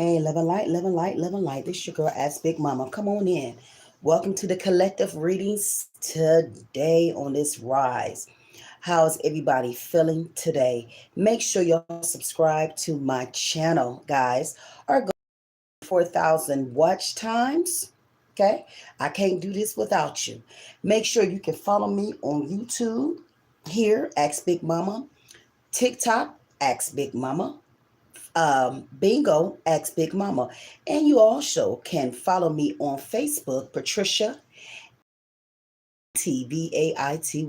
Hey, love and light, love and light, love and light. This your girl, Ask Big Mama. Come on in. Welcome to the collective readings today on this rise. How's everybody feeling today? Make sure y'all subscribe to my channel, guys. Our goal is 4,000 watch times. Okay, I can't do this without you. Make sure you can follow me on YouTube here, Ask Big Mama, TikTok, Ask Big Mama, Bingo, Ask Big Mama. And you also can follow me on Facebook, Patricia TVAITY.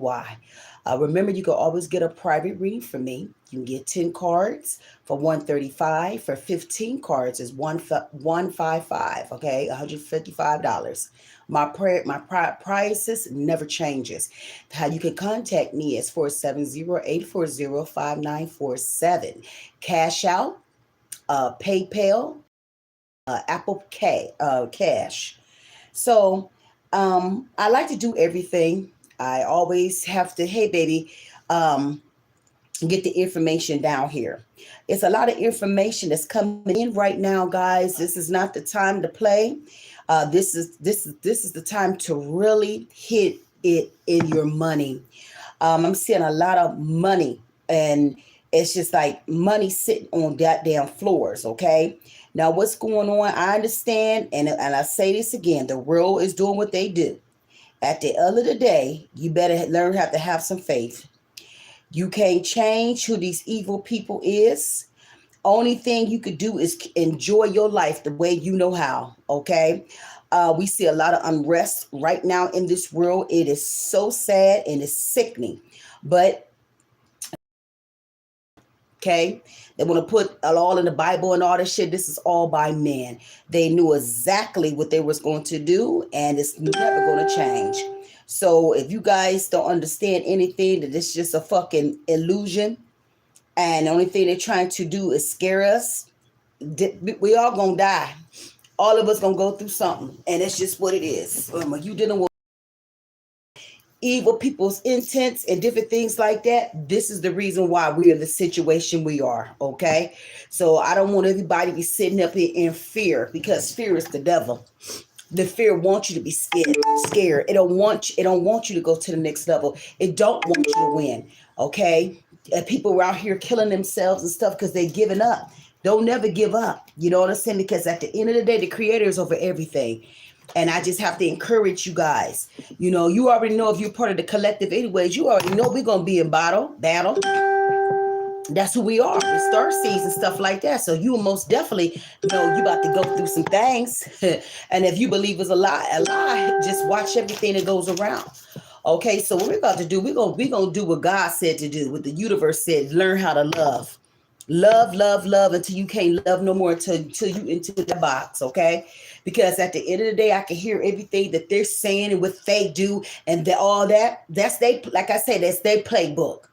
Remember, you can always get a private reading from me. You can get 10 cards for 135. For 15 cards is 155. Okay, $155. My prices never changes. How you can contact me is 470-840-5947. Cash out, PayPal, Apple Cash. So I like to do everything. I always have to, hey baby, get the information down here. It's a lot of information that's coming in right now, guys. This is not the time to play. This is the time to really hit it in your money. I'm seeing a lot of money, and it's just like money sitting on that damn floors. Okay. Now, what's going on? I understand, and I say this again: the world is doing what they do. At the end of the day, you better learn how to have some faith. You can't change who these evil people is. Only thing you could do is enjoy your life the way you know how. Okay. We see a lot of unrest right now in this world. It is so sad and it's sickening. But okay, they want to put all in the Bible and all this shit. This is all by men. They knew exactly what they was going to do, and it's never going to change. So if you guys don't understand anything, that it's just a fucking illusion, and the only thing they're trying to do is scare us, we all gonna die. All of us gonna go through something, and it's just what it is. When you dealing with evil people's intents and different things like that, this is the reason why we're in the situation we are. Okay, so I don't want everybody to be sitting up here in fear, because fear is the devil. The fear wants you to be scared. It don't want you to go to the next level. It don't want you to win. Okay, people are out here killing themselves and stuff because they're giving up. Don't never give up. You know what I'm saying? Because at the end of the day, the creator is over everything. And I just have to encourage you guys. You know, you already know, if you're part of the collective anyways, you already know we're going to be in battle. That's who we are. It's star seeds and stuff like that. So you most definitely know you about to go through some things. And if you believe it's a lie, just watch everything that goes around. Okay, so what we're about to do, we're gonna do what God said to do, what the universe said. Learn how to love. Love until you can't love no more, until you into the box. Okay, because at the end of the day, I can hear everything that they're saying and what they do, and all that. That's they, like I said, that's their playbook.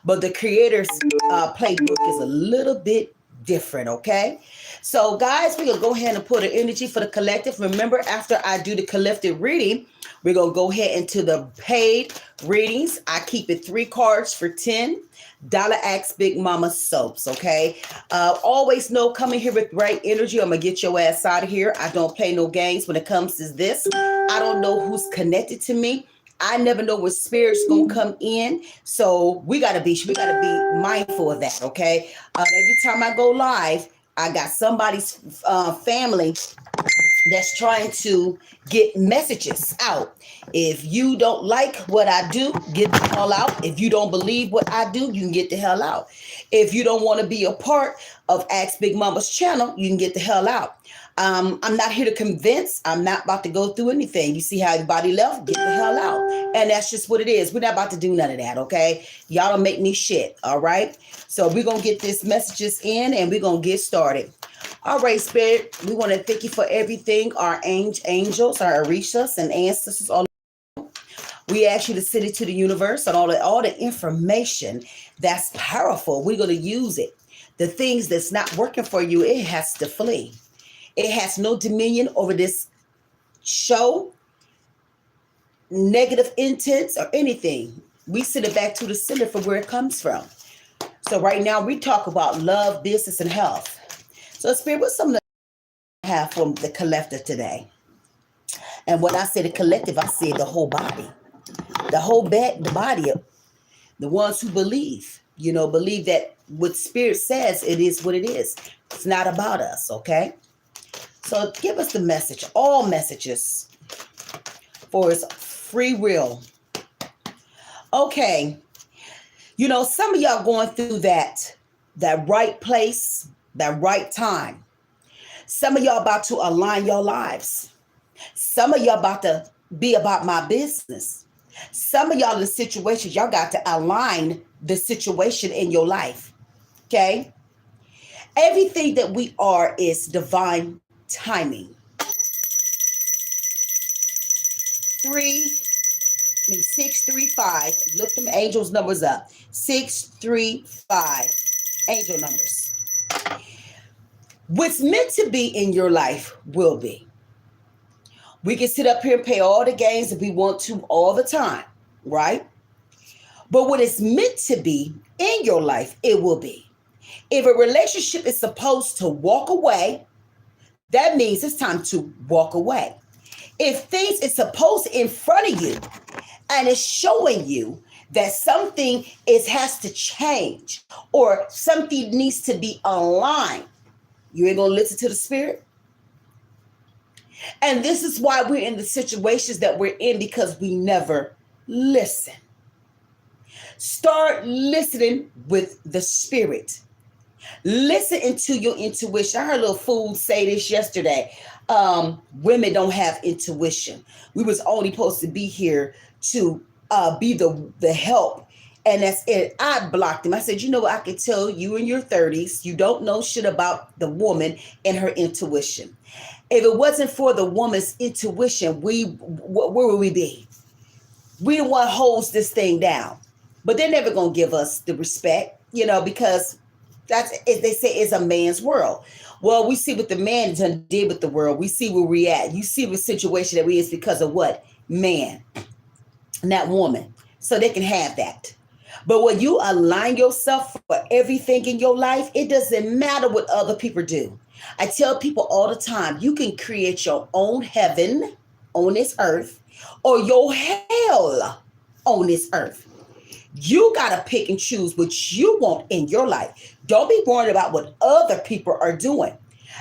But the creator's playbook is a little bit different. Okay, so guys, we're gonna go ahead and put an energy for the collective. Remember, after I do the collective reading, we're gonna go ahead into the paid readings. I keep it 3 cards for $10. Ask Big Mama soaps. Okay, always know, coming here with right energy, I'm gonna get your ass out of here. I don't play no games when it comes to this. I don't know who's connected to me. I never know what spirit's gonna come in, so we gotta be mindful of that. Okay, every time I go live, I got somebody's family that's trying to get messages out. If you don't like what I do, get the hell out. If you don't believe what I do, you can get the hell out. If you don't want to be a part of Ask Big Mama's channel, you can get the hell out. I'm not here to convince. I'm not about to go through anything. You see how everybody left? Get the hell out. And that's just what it is. We're not about to do none of that, okay? Y'all don't make me shit, all right? So we're going to get these messages in, and we're going to get started. All right, Spirit, we want to thank you for everything. Our angels, our Orishas and ancestors, all. We ask you to send it to the universe, and all the information that's powerful. We're going to use it. The things that's not working for you, it has to flee. It has no dominion over this show, negative intents, or anything. We send it back to the sender for where it comes from. So right now we talk about love, business, and health. So Spirit, what's some of the have from the collective today. And when I say the collective, I say the whole body. The whole the body of the ones who believe, believe that what Spirit says, it is what it is. It's not about us, okay? So give us the message, all messages, for its free will. Okay. Some of y'all going through that right place, that right time. Some of y'all about to align your lives. Some of y'all about to be about my business. Some of y'all in the situations, y'all got to align the situation in your life. Okay? Everything that we are is divine timing. 635. Look them angels numbers up. 635. Angel numbers. What's meant to be in your life will be. We can sit up here and play all the games that we want to all the time, right? But what it's meant to be in your life, it will be. If a relationship is supposed to walk away, that means it's time to walk away. If things is supposed in front of you and it's showing you that something has to change or something needs to be aligned, you ain't going to listen to the Spirit. And this is why we're in the situations that we're in, because we never listen. Start listening with the Spirit. Listen into your intuition. I heard a little fool say this yesterday. Women don't have intuition. We was only supposed to be here to be the help. And that's it. I blocked him. I said, what? I can tell you in your 30s, you don't know shit about the woman and her intuition. If it wasn't for the woman's intuition, where would we be? We the one holds this thing down. But they're never going to give us the respect, because that's, as they say, it's a man's world. Well, we see what the man did with the world. We see where we at. You see the situation that we is because of what? Man, not woman. So they can have that. But when you align yourself for everything in your life, it doesn't matter what other people do. I tell people all the time, you can create your own heaven on this earth or your hell on this earth. You got to pick and choose what you want in your life. Don't be worried about what other people are doing.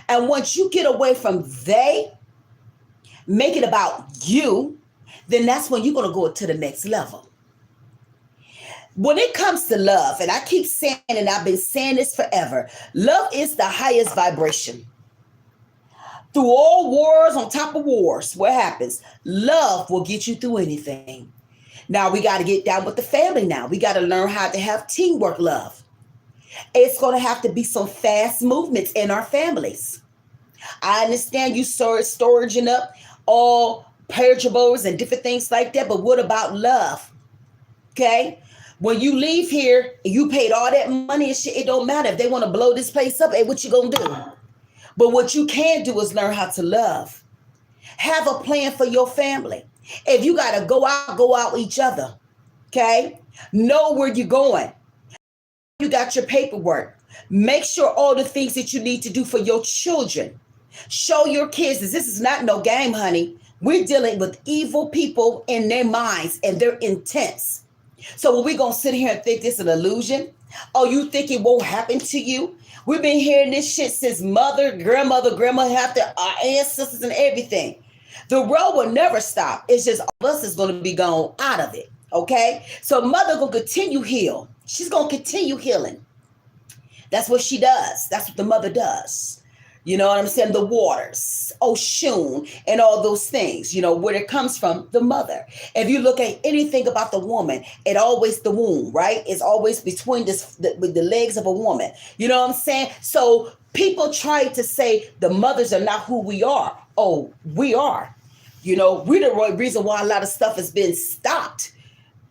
And once you get away from they, make it about you, then that's when you're going to go to the next level. When it comes to love, and I keep saying, and I've been saying this forever, love is the highest vibration. Through all wars on top of wars, what happens? Love will get you through anything. Now we got to get down with the family now. We got to learn how to have teamwork love. It's going to have to be some fast movements in our families. I understand you storaging up all perishables and different things like that, but what about love? Okay? When you leave here and you paid all that money and shit, it don't matter. If they want to blow this place up, hey, what you gonna do? But what you can do is learn how to love. Have a plan for your family. If you gotta go out each other. Okay? Know where you're going. You got your paperwork. Make sure all the things that you need to do for your children. Show your kids that this is not no game, honey. We're dealing with evil people in their minds and their intents. So are we going to sit here and think this is an illusion? Oh, you think it won't happen to you? We've been hearing this shit since grandmother, after our ancestors and everything. The world will never stop. It's just all of us is going to be gone out of it. Okay? So mother going to continue heal. She's going to continue healing. That's what she does. That's what the mother does. You know what I'm saying? The waters, Oshun, and all those things, where it comes from, the mother. If you look at anything about the woman, it always the womb, right? It's always between the legs of a woman. You know what I'm saying? So people try to say the mothers are not who we are. Oh, we are. We're the reason why a lot of stuff has been stopped.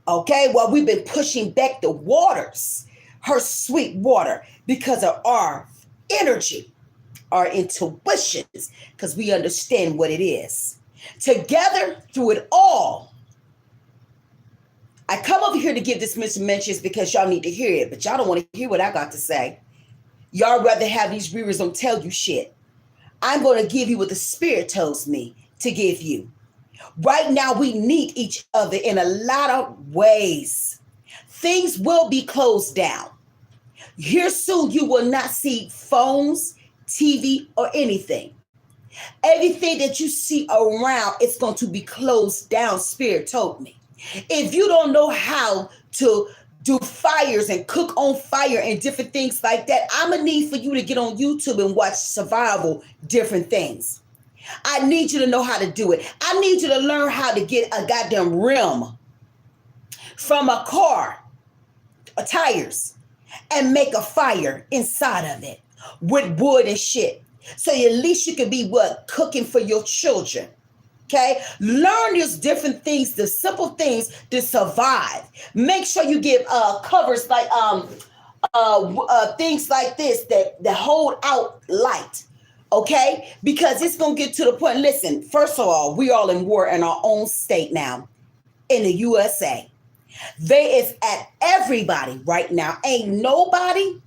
Okay? Well, we've been pushing back the waters, her sweet water, because of our energy. Our intuitions, because we understand what it is. Together, through it all, I come over here to give this mentions because y'all need to hear it, but y'all don't want to hear what I got to say. Y'all rather have these readers don't tell you shit. I'm going to give you what the Spirit tells me to give you. Right now, we need each other in a lot of ways. Things will be closed down. Here soon, you will not see phones, TV, or anything. Everything that you see around, it's going to be closed down, Spirit told me. If you don't know how to do fires and cook on fire and different things like that, I'm going to need for you to get on YouTube and watch survival different things. I need you to know how to do it. I need you to learn how to get a goddamn rim from a car, tires, and make a fire inside of it with wood and shit. So at least you can be cooking for your children. Okay, learn these different things, the simple things to survive. Make sure you get covers like things like this that hold out light. Okay, because it's gonna get to the point. Listen, first of all, we all in war in our own state now, in the USA. They is at everybody right now. Ain't nobody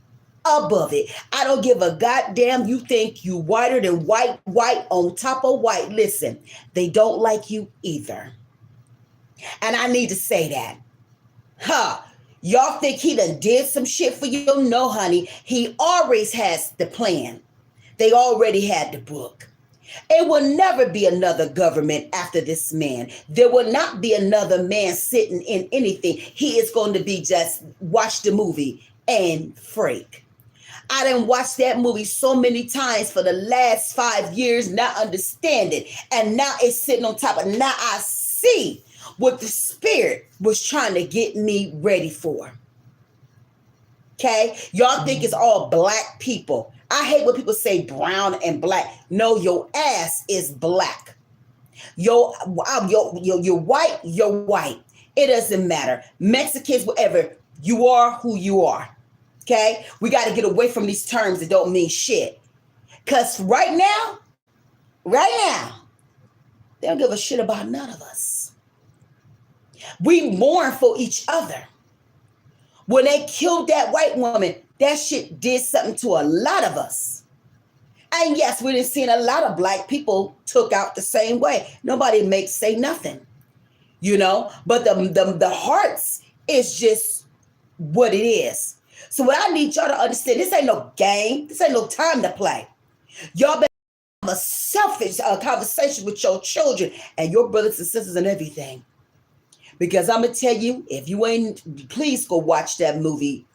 above it. I don't give a goddamn. You think you whiter than white on top of white. Listen, they don't like you either. And I need to say that. Y'all think he done did some shit for you? No, honey. He always has the plan. They already had the book. It will never be another government after this man. There will not be another man sitting in anything. He is going to be just watch the movie and freak. I done watched that movie so many times for the last 5 years, not understanding. And now it's sitting on top of, now I see what the Spirit was trying to get me ready for. Okay? Y'all think it's all black people. I hate when people say brown and black. No, your ass is black. You're white, you're white. It doesn't matter. Mexicans, whatever. You are who you are. Okay? We got to get away from these terms that don't mean shit. Because right now, they don't give a shit about none of us. We mourn for each other. When they killed that white woman, that shit did something to a lot of us. And yes, we done seen a lot of black people took out the same way. Nobody say nothing, you know? But the hearts is just what it is. So what I need y'all to understand, this ain't no game. This ain't no time to play. Y'all better have a selfish conversation with your children and your brothers and sisters and everything. Because I'm going to tell you, if you ain't, please go watch that movie,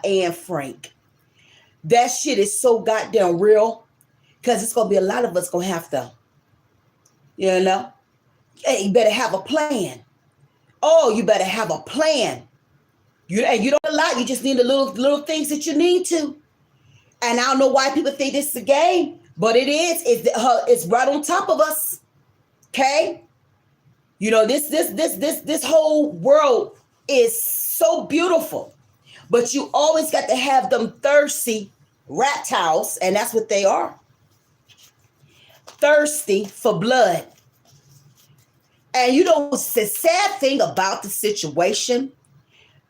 Anne Frank. That shit is so goddamn real. Because it's going to be a lot of us going to have to, you know. Hey, you better have a plan. Oh, you better have a plan. You don't a lot. You just need the little things that you need to. And I don't know why people think this is a game, but it is. It's right on top of us. Okay? You know, this whole world is so beautiful. But you always got to have them thirsty reptiles, and that's what they are. Thirsty for blood. And you know, the sad thing about the situation,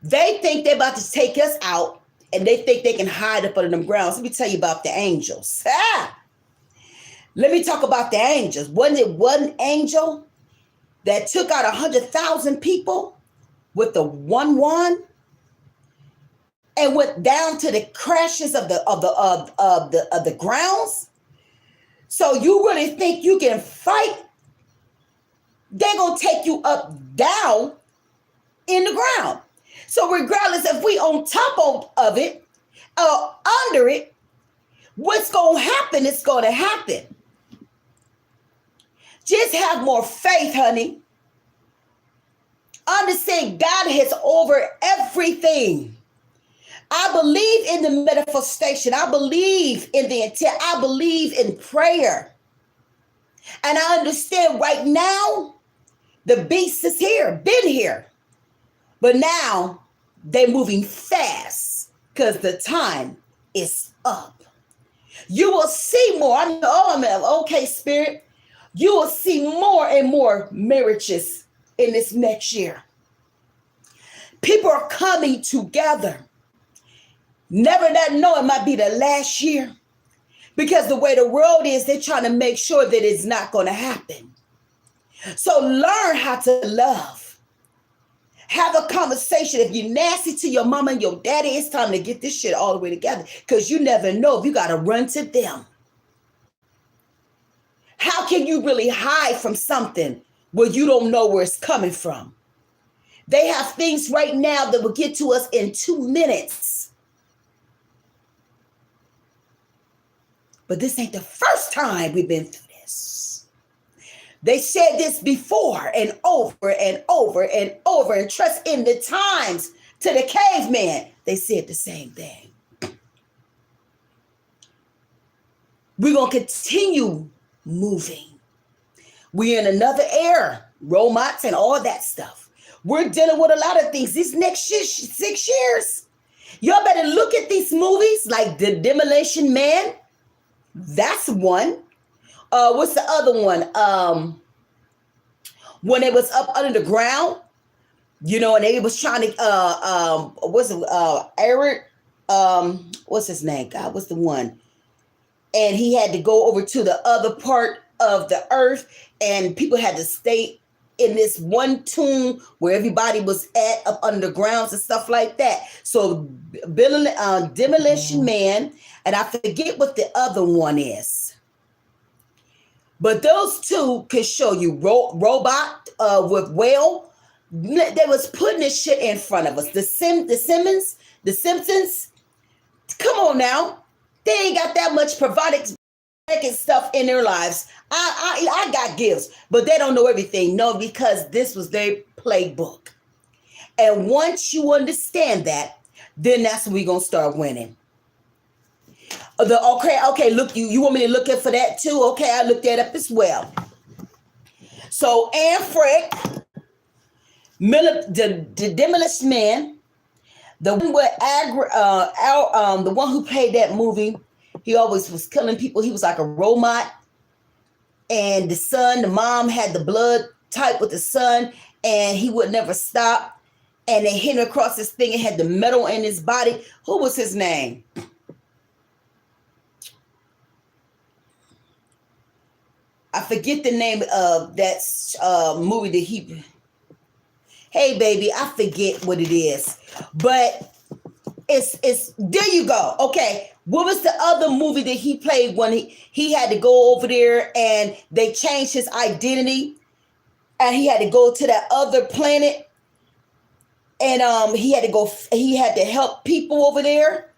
they think they're about to take us out, and they think they can hide up under them grounds. Let me tell you about the angels. Let me talk about the angels. Wasn't it one angel that took out 100,000 people with the one wand and went down to the crashes of the grounds? So you really think you can fight? They're gonna take you up down in the ground. So regardless if we on top of it or under it, what's gonna happen is gonna happen. Just have more faith, honey. Understand God is over everything. I believe in the manifestation. I believe in the intent. I believe in prayer. And I understand right now, the beast is here, been here. But now they're moving fast because the time is up. You will see more. Okay, Spirit. You will see more and more marriages in this next year. People are coming together. Never that know it might be the last year. Because the way the world is, they're trying to make sure that it's not going to happen. So learn how to love. Have a conversation. If you're nasty to your mama and your daddy, it's time to get this shit all the way together, because you never know if you got to run to them. How can you really hide from something where you don't know where it's coming from? They have things right now that will get to us in 2 minutes. But this ain't the first time we've been through this. They said this before and over and over and over. And trust in the times to the caveman, they said the same thing. We're going to continue moving. We're in another era, robots and all that stuff. We're dealing with a lot of things these next 6 years. Y'all better look at these movies like The Demolition Man. That's one. What's the other one? When it was up under the ground, you know, and they was trying to Eric, what's his name? God, what's the one? And he had to go over to the other part of the earth, and people had to stay in this one tomb where everybody was at up underground and stuff like that. So Demolition Man, and I forget what the other one is. But those two can show you robot with whale. They was putting this shit in front of us. The Simpsons. Come on now. They ain't got that much providing stuff in their lives. I got gifts, but they don't know everything. No, because this was their playbook. And once you understand that, then that's when we're going to start winning. Okay, look, you want me to look at for that too? Okay, I looked that up as well. So Anne Frank, the Demolition Man, the one with the one who played that movie, he always was killing people. He was like a robot. And the mom had the blood type with the son, and he would never stop. And they hit him across this thing and had the metal in his body. Who was his name? I forget the name of that movie that he... Hey, baby, I forget what it is. But it's there you go. Okay. What was the other movie that he played when he had to go over there and they changed his identity and he had to go to that other planet and he had to help people over there?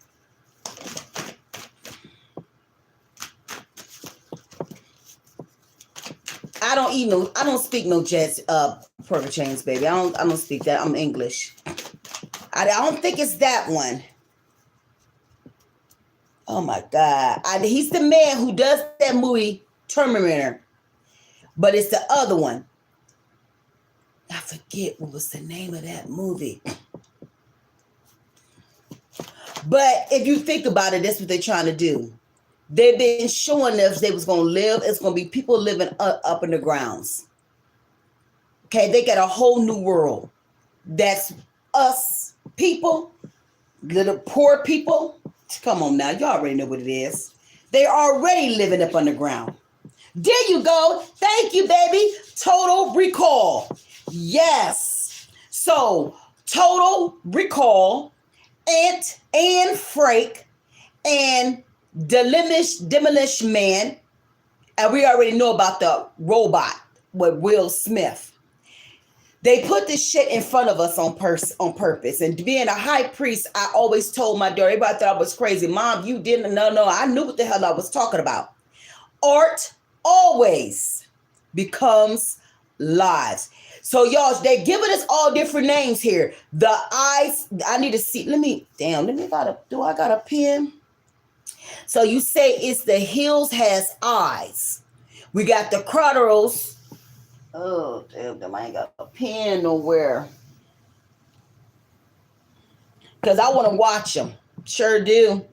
I don't speak no jazz perfect chains, baby. I don't speak that. I'm English. I don't think it's that one. Oh my God. He's the man who does that movie, Terminator. But it's the other one. I forget what was the name of that movie. But if you think about it, that's what they're trying to do. They've been showing us they was going to live. It's going to be people living up in the grounds. Okay, they got a whole new world. That's us people, little poor people. Come on now, you already know what it is. They're already living up underground. There you go. Thank you, baby. Total Recall. Yes. So, Total Recall, Anne Frank, and Demolition Man. And we already know about the robot with Will Smith. They put this shit in front of us on purpose. And being a high priest, I always told my daughter, everybody thought I was crazy. Mom, you didn't. No, I knew what the hell I was talking about. Art always becomes lives. So y'all, they're giving us all different names here. The eyes, I need to see. Do I got a pen? So you say it's the hills has eyes. We got the crotals. Oh, damn, I ain't got a pen nowhere. Because I want to watch them. Sure do.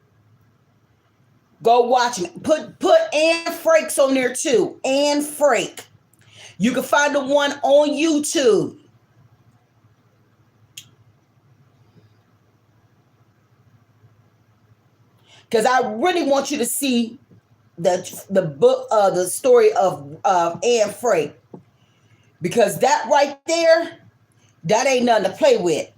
Go watch them. Put Anne Frank's on there too. Anne Frank. You can find the one on YouTube. Because I really want you to see the book, the story of Anne Frank, because that right there, that ain't nothing to play with.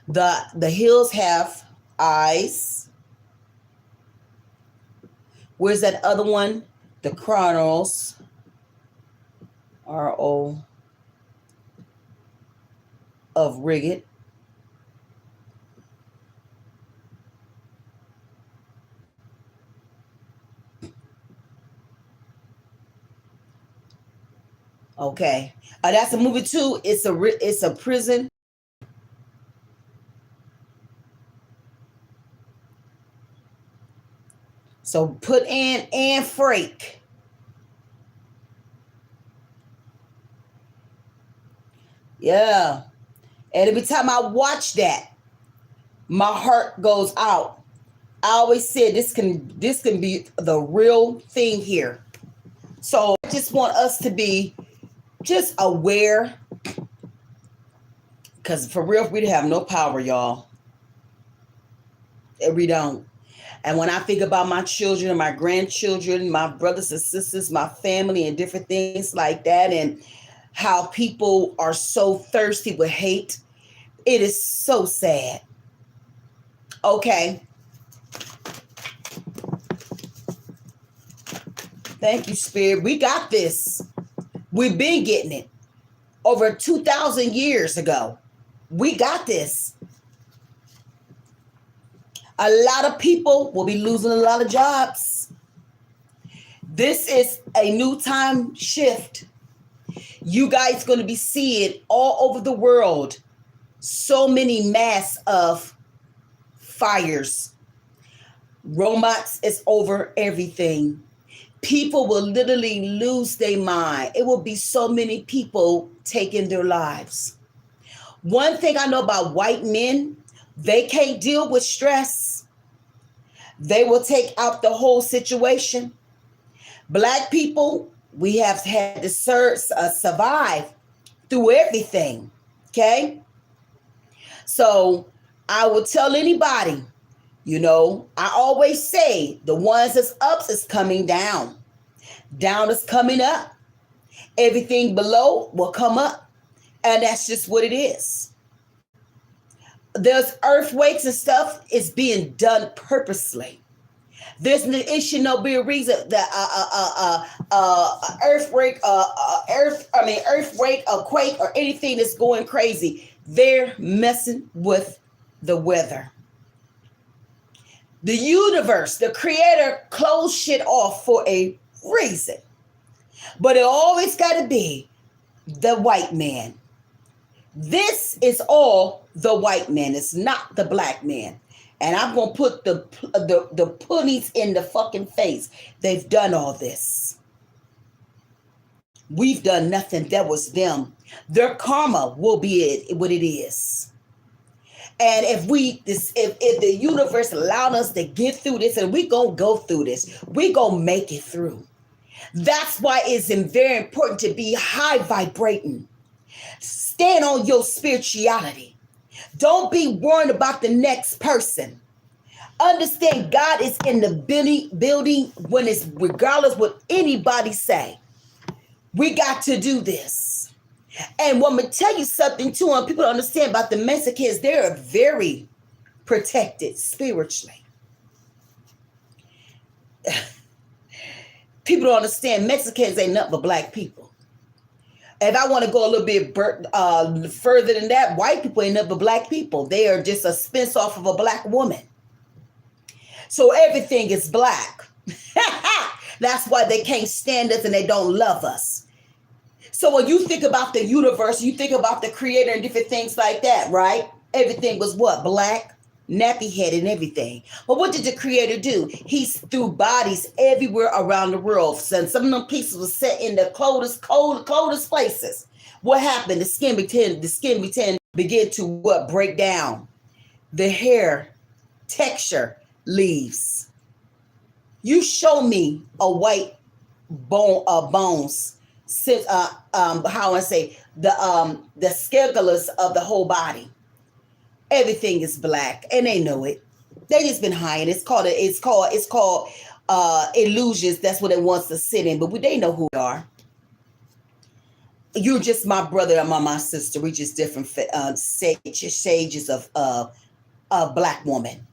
The hills have eyes. Where's that other one? The Chronos. R-O of Rigged. Okay. That's a movie too. It's a prison. So put in Anne Frank. Yeah. And every time I watch that, my heart goes out. I always said this can be the real thing here. So I just want us to be just aware, because for real, we have no power, y'all. We don't. And when I think about my children and my grandchildren, my brothers and sisters, my family, and different things like that, and how people are so thirsty with hate, it is so sad. Okay. Thank you, Spirit. We got this. We've been getting it over 2,000 years ago. We got this. A lot of people will be losing a lot of jobs. This is a new time shift. You guys going to be seeing all over the world so many mass of fires. Robots is over everything. People will literally lose their mind. It will be so many people taking their lives. One thing I know about white men, they can't deal with stress. They will take out the whole situation. Black people, we have had to survive through everything. Okay? So I will tell anybody, I always say the ones that's up is coming down. Down is coming up. Everything below will come up. And that's just what it is. There's earthquakes and stuff is being done purposely. There should no be a reason that earthquake, a quake, or anything that's going crazy. They're messing with the weather. The universe, the creator, closed shit off for a reason. But it always got to be the white man. This is all the white man. It's not the black man. And I'm going to put the punies in the fucking face. They've done all this. We've done nothing. That was them. Their karma will be what it is. And if the universe allowed us to get through this, and we gonna go through this, we gonna make it through. That's why it's very important to be high vibrating. Stand on your spirituality. Don't be worried about the next person. Understand God is in the building when it's regardless what anybody say. We got to do this. And want me to tell you something too, and people don't understand about the Mexicans, they're very protected spiritually. People don't understand Mexicans ain't nothing but black people. If I want to go a little bit further than that, white people ain't nothing but black people. They are just a spin off of a black woman. So everything is black. That's why they can't stand us and they don't love us. So when you think about the universe, you think about the creator and different things like that, right? Everything was what? Black, nappy head and everything. But what did the creator do? He threw bodies everywhere around the world. So some of them pieces were set in the coldest places. What happened? The skin began to what? Break down. The hair texture leaves. You show me a white bones how I say the scales of the whole body. Everything is black, and they know it. They just been hiding. It's called illusions. That's what it wants to sit in. But they know who we are. You're just my brother and my sister. We just different stages of black woman.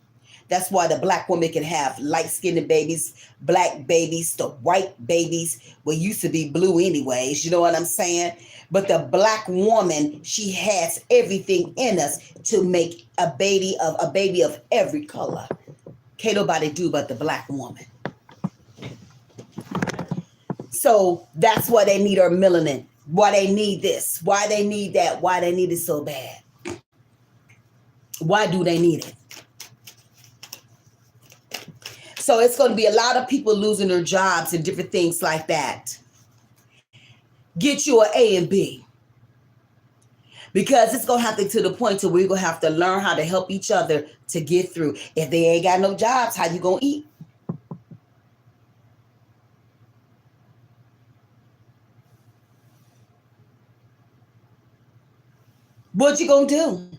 That's why the black woman can have light-skinned babies, black babies, the white babies. Well, used to be blue anyways. You know what I'm saying? But the black woman, she has everything in us to make a baby of every color. Can't nobody do but the black woman. So that's why they need our melanin. Why they need this. Why they need that. Why they need it so bad. Why do they need it? So it's going to be a lot of people losing their jobs and different things like that. Get you an A and B. Because it's going to have to the point to where we're going to have to learn how to help each other to get through. If they ain't got no jobs, how you going to eat? What you going to do?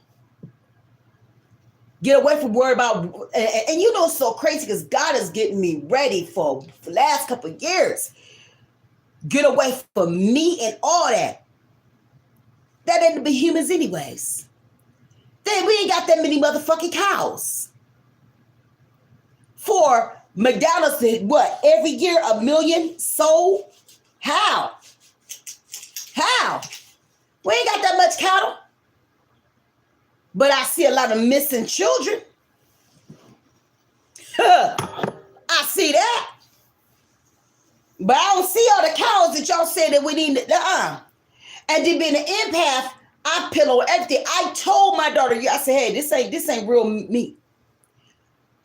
Get away from worry about, and you know it's so crazy because God is getting me ready for the last couple of years. Get away from me and all that. That ain't to be humans anyways. Then we ain't got that many motherfucking cows. For McDonald's to what? Every year 1 million sold? How? How? We ain't got that much cattle. But I see a lot of missing children. I see that. But I don't see all the cows that y'all said that we need. And then being an empath, I pillow everything. I told my daughter, I said, hey, this ain't real meat.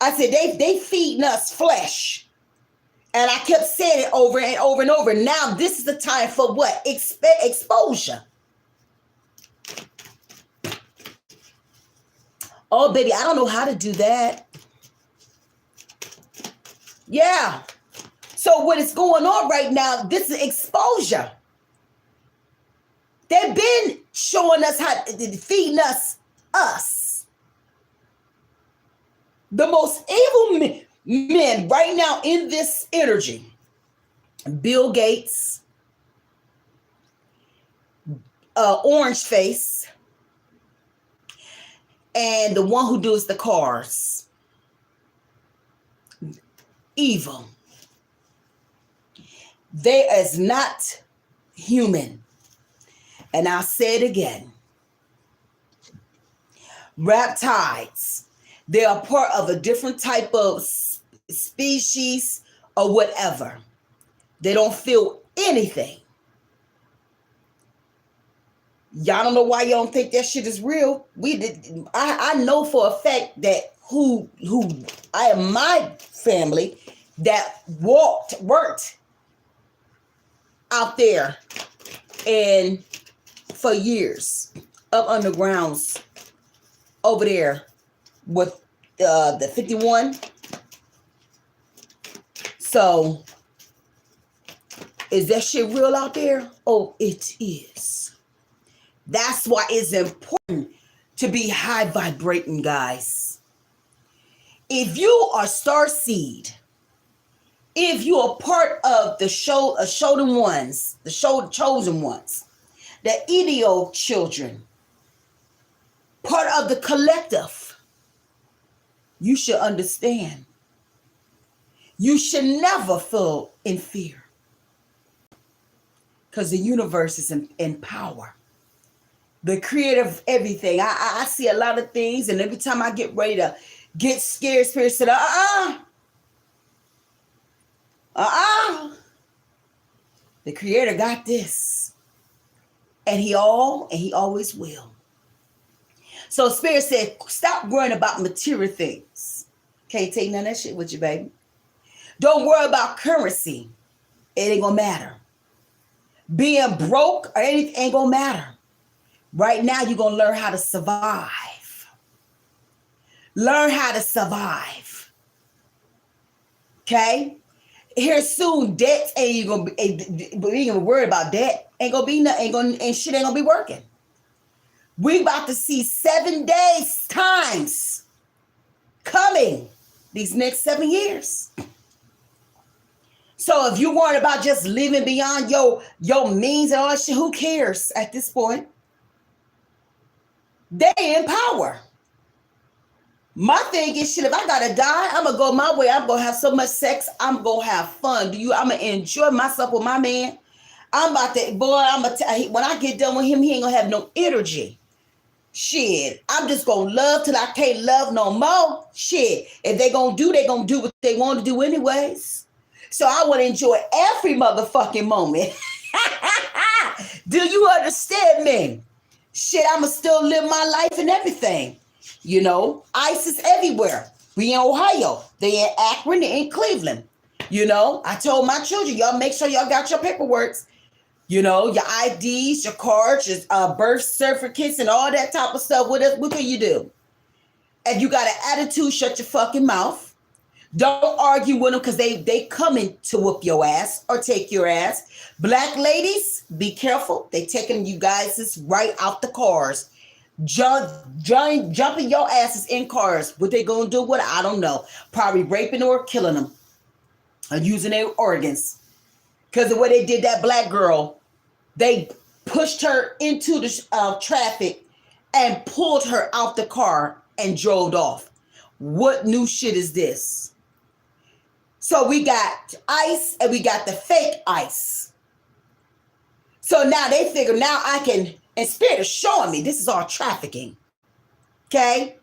I said, they feeding us flesh. And I kept saying it over and over and over. Now this is the time for what? Exposure. Oh, baby, I don't know how to do that. Yeah. So what is going on right now, this is exposure. They've been showing us how, feeding us. The most evil men right now in this energy. Bill Gates, Orange Face, and the one who does the cars. Evil. They is not human. And I'll say it again. Reptiles. They are part of a different type of species or whatever. They don't feel anything. Y'all don't know why y'all don't think that shit is real. I know for a fact that who I am my family that worked out there and for years up undergrounds over there with the 51. So is that shit real out there? Oh, it is. That's why it's important to be high vibrating, guys. If you are star seed, if you are part of the chosen ones, the chosen ones, the ideal children, part of the collective, you should understand. You should never feel in fear because the universe is in power. The creator of everything. I see a lot of things, and every time I get ready to get scared, Spirit said, the creator got this. And he always will. So Spirit said, stop worrying about material things. Can't take none of that shit with you, baby. Don't worry about currency. It ain't gonna matter. Being broke or anything ain't gonna matter. Right now, you're gonna learn how to survive. Learn how to survive. Okay? Here soon, debt ain't gonna be. We ain't gonna worry about debt. Ain't gonna be nothing. And shit ain't gonna be working. We about to see 7 days times coming these next 7 years. So if you worried about just living beyond your means and all that shit, who cares at this point? They in power. My thing is, shit, if I gotta die, I'm gonna go my way. I'm gonna have so much sex. I'm gonna have fun. I'm gonna enjoy myself with my man. I'm about to, boy, when I get done with him, he ain't gonna have no energy. Shit, I'm just gonna love till I can't love no more. Shit, if they gonna do what they want to do anyways. So I want to enjoy every motherfucking moment. Do you understand me? Shit, I'ma still live my life and everything. You know, ICE is everywhere. We in Ohio. They in Akron. They in Cleveland. You know, I told my children, y'all make sure y'all got your paperwork. You know, your IDs, your cards, your birth certificates, and all that type of stuff. What can you do? If you got an attitude, shut your fucking mouth. Don't argue with them because they coming to whoop your ass or take your ass. Black ladies, be careful. They taking you guys right out the cars. Jumping your asses in cars. What they gonna do? What? I don't know. Probably raping or killing them or using their organs. Because of what they did that black girl, they pushed her into the traffic and pulled her out the car and drove off. What new shit is this? So we got ICE and we got the fake ICE. So now they figure now I can, and Spirit is showing me this is all trafficking. Okay?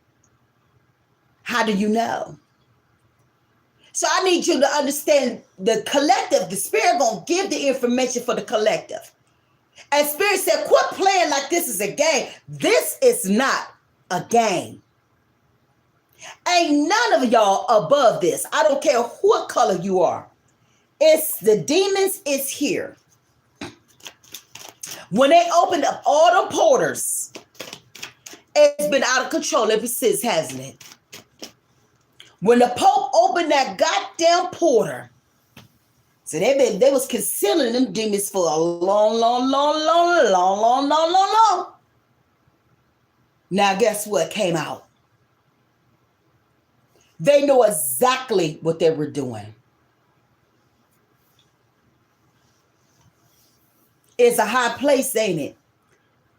How do you know? So I need you to understand the collective. The Spirit gonna give the information for the collective. And Spirit said, quit playing like this is a game. This is not a game. Ain't none of y'all above this. I don't care what color you are. It's the demons is here. When they opened up all the porters, it's been out of control ever since, hasn't it? When the Pope opened that goddamn porter, so they was concealing them demons for a long. Now guess what came out? They know exactly what they were doing. It's a high place, ain't it?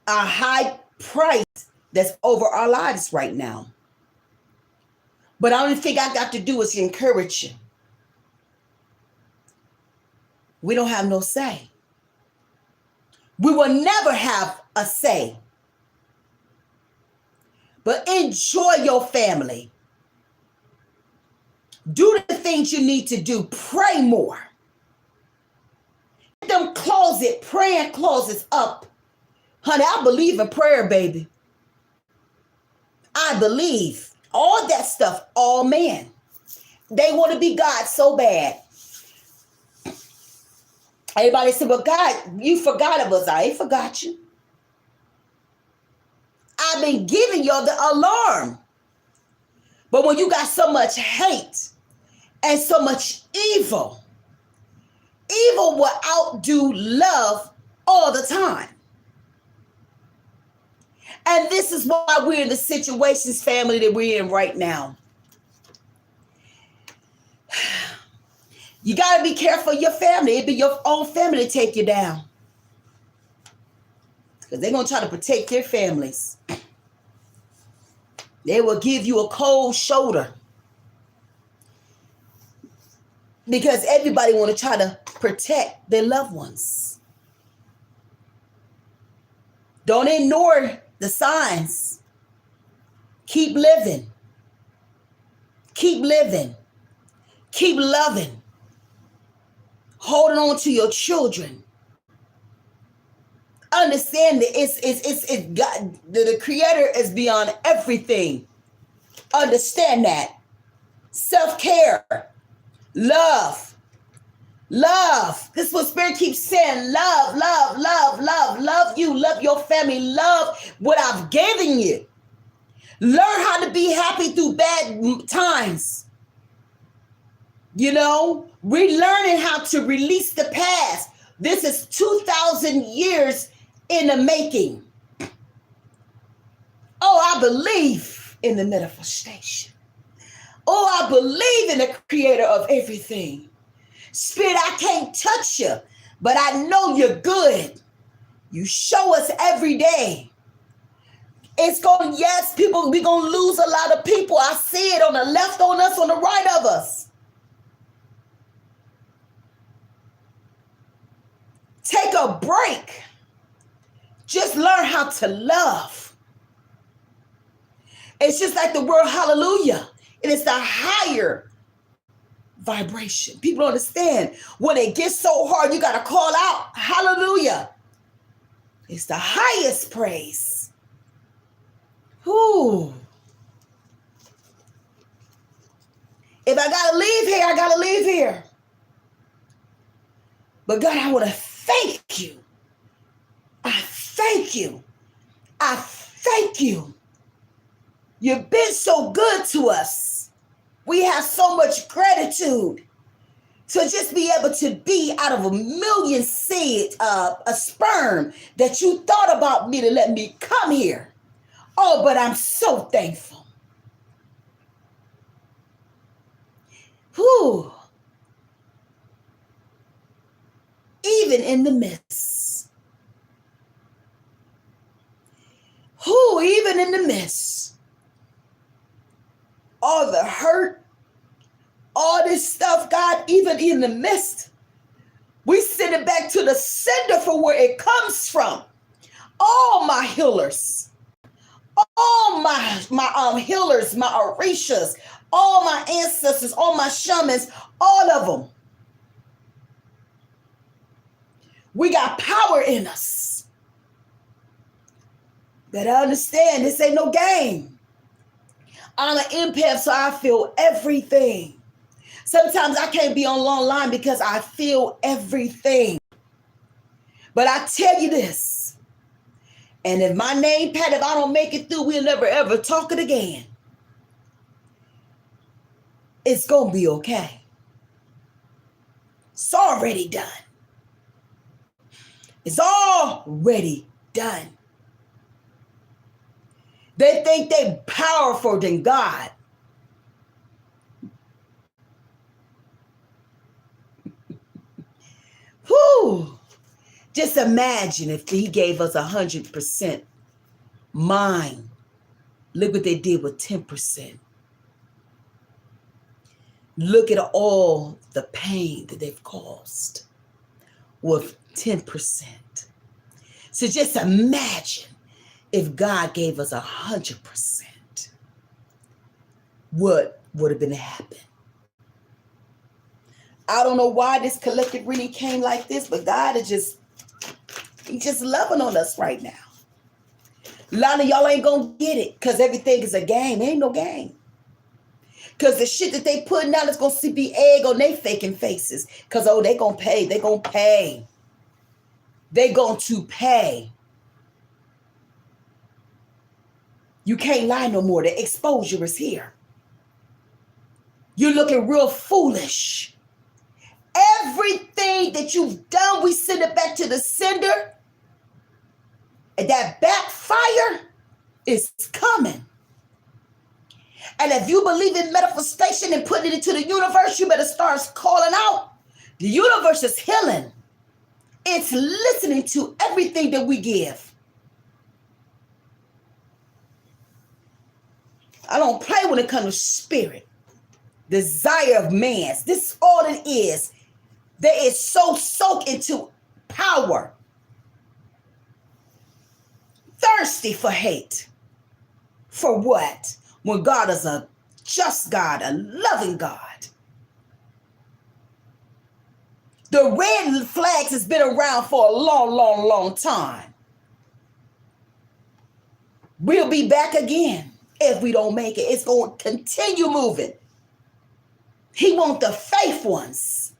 A high price that's over our lives right now. But the only thing I got to do is encourage you. We don't have no say. We will never have a say. But enjoy your family. Do the things you need to do. Pray more. Get them praying closets up. Honey, I believe in prayer, baby. I believe. All that stuff, all men. They want to be God so bad. Everybody said, well, God, you forgot of us. I ain't forgot you. I've been giving you the alarm. But when you got so much hate and so much evil, evil will outdo love all the time. And this is why we're in the situations, family, that we're in right now. You got to be careful of your family. It'd be your own family to take you down. Because they're going to try to protect their families. They will give you a cold shoulder. Because everybody want to try to protect their loved ones. Don't ignore the signs. Keep living. Keep living. Keep loving. Holding on to your children. Understand that it's God, the Creator is beyond everything. Understand that. Self-care. Love. Love. This is what Spirit keeps saying. Love, love, love, love. Love you. Love your family. Love what I've given you. Learn how to be happy through bad times. You know, we're learning how to release the past. This is 2,000 years in the making. Oh, I believe in the manifestation. Oh, I believe in the creator of everything. Spirit, I can't touch you, but I know you're good. You show us every day. It's going, yes, people, we're going to lose a lot of people. I see it on the left on us, on the right of us. Take a break. Just learn how to love. It's just like the word hallelujah. It is the higher vibration. People don't understand. When it gets so hard, you got to call out hallelujah. It's the highest praise. Whew. If I got to leave here, I got to leave here. But God, I want to thank you. I thank you. I thank you. You've been so good to us. We have so much gratitude to just be able to be out of a million seeds, a sperm that you thought about me to let me come here. Oh, but I'm so thankful. Whew. Even in the midst. Whew, even in the midst. All the hurt, all this stuff, God, even in the midst, we send it back to the sender for where it comes from. All my healers, all my healers, my orishas, all my ancestors, all my shamans, all of them. We got power in us. Better understand, this ain't no game. I'm an empath, so I feel everything. Sometimes I can't be on long line because I feel everything. But I tell you this, and if my name, Pat, if I don't make it through, we'll never ever talk it again. It's going to be okay. It's already done. It's already done. They think they're powerful than God. Whew. Just imagine if he gave us 100% mind. Look what they did with 10%. Look at all the pain that they've caused with 10%. So just imagine if God gave us 100%, what would have been happening? I don't know why this collective reading came like this, but God is just loving on us right now. A lot of y'all ain't gonna get it because everything is a game. It ain't no game. Because the shit that they putting out is gonna be egg on their faking faces. Because, oh, they gonna pay. They gonna pay. They going to pay. You can't lie no more. The exposure is here. You're looking real foolish. Everything that you've done, we send it back to the sender. And that backfire is coming. And if you believe in manifestation and putting it into the universe, you better start calling out. The universe is healing. It's listening to everything that we give. I don't play when it comes to spirit. Desire of man's. This is all it is. They is so soaked into power. Thirsty for hate. For what? When God is a just God, a loving God. The red flags has been around for a long, long, long time. We'll be back again if we don't make it. It's going to continue moving. He wants the faith ones.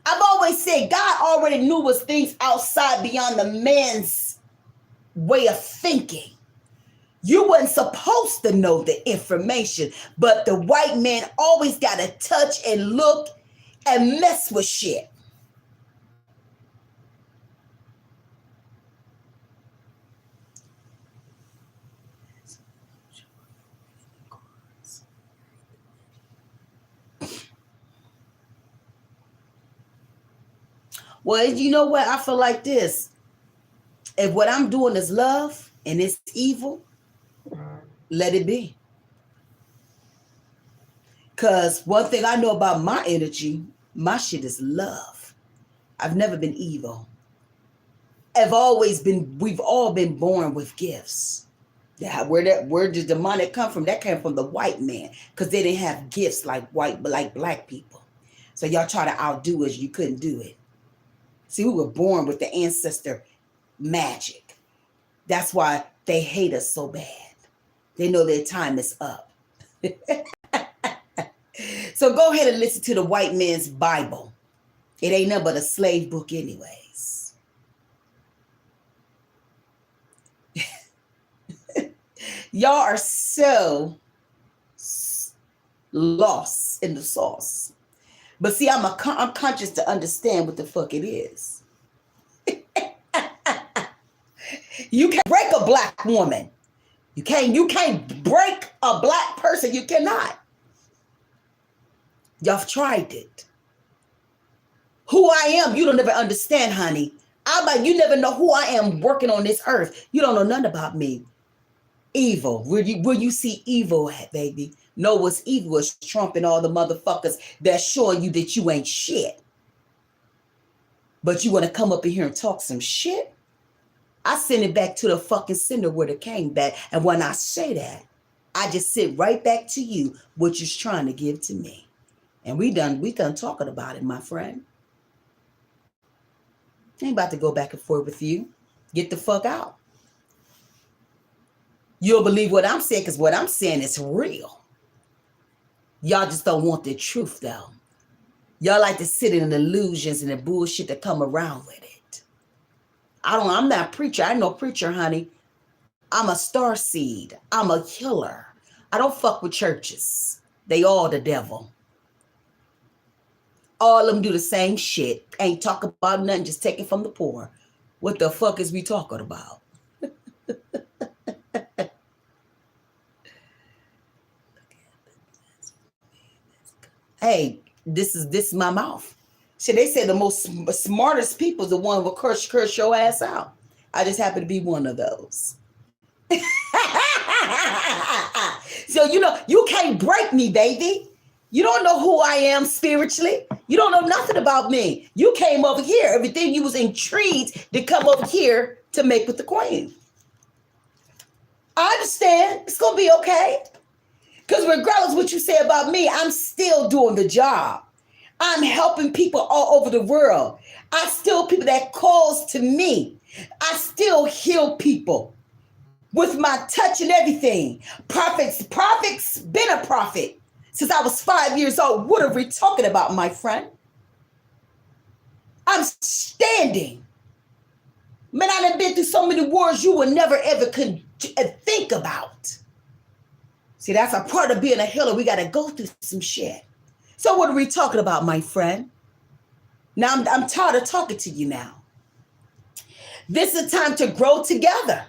I've always said God already knew was things outside beyond the man's way of thinking. You wasn't supposed to know the information, but the white man always got to touch and look and mess with shit. Well, you know what? I feel like this. If what I'm doing is love and it's evil, let it be. Because one thing I know about my energy, my shit is love. I've never been evil. We've all been born with gifts. Yeah, where did demonic come from? That came from the white man, because they didn't have gifts like black people. So y'all try to outdo us, you couldn't do it. See, we were born with the ancestor magic. That's why they hate us so bad. They know their time is up. So go ahead and listen to the white man's Bible. It ain't nothing but a slave book anyways. Y'all are so lost in the sauce. But see, I'm conscious to understand what the fuck it is. You can't break a black woman. You can't break a black person. You cannot. Y'all tried it. Who I am, you don't ever understand, honey. You never know who I am working on this earth. You don't know nothing about me. Evil. Where you see evil at, baby? Know what's evil is Trump and all the motherfuckers that's showing you that you ain't shit. But you want to come up in here and talk some shit? I send it back to the fucking sender where it came back. And when I say that, I just sit right back to you what you're trying to give to me. And we done talking about it, my friend. I ain't about to go back and forth with you. Get the fuck out. You'll believe what I'm saying, because what I'm saying is real. Y'all just don't want the truth, though. Y'all like to sit in illusions and the bullshit that come around with it. I'm not a preacher. I ain't no preacher, honey. I'm a star seed. I'm a killer. I don't fuck with churches. They all the devil. All of them do the same shit. Ain't talk about nothing, just taking from the poor. What the fuck is we talking about? Hey, this is my mouth. See, they say the most smartest people is the one who will curse your ass out. I just happen to be one of those. So, you can't break me, baby. You don't know who I am spiritually. You don't know nothing about me. You came over here. Everything you was intrigued to come over here to make with the queen. I understand. It's going to be okay. Because regardless of what you say about me, I'm still doing the job. I'm helping people all over the world. I still people that calls to me. I still heal people with my touch and everything. Prophets been a prophet since I was 5 years old. What are we talking about, my friend? I'm standing. Man, I done been through so many wars you would never ever could think about. See, that's a part of being a healer. We got to go through some shit. So what are we talking about, my friend? Now, I'm tired of talking to you now. This is a time to grow together.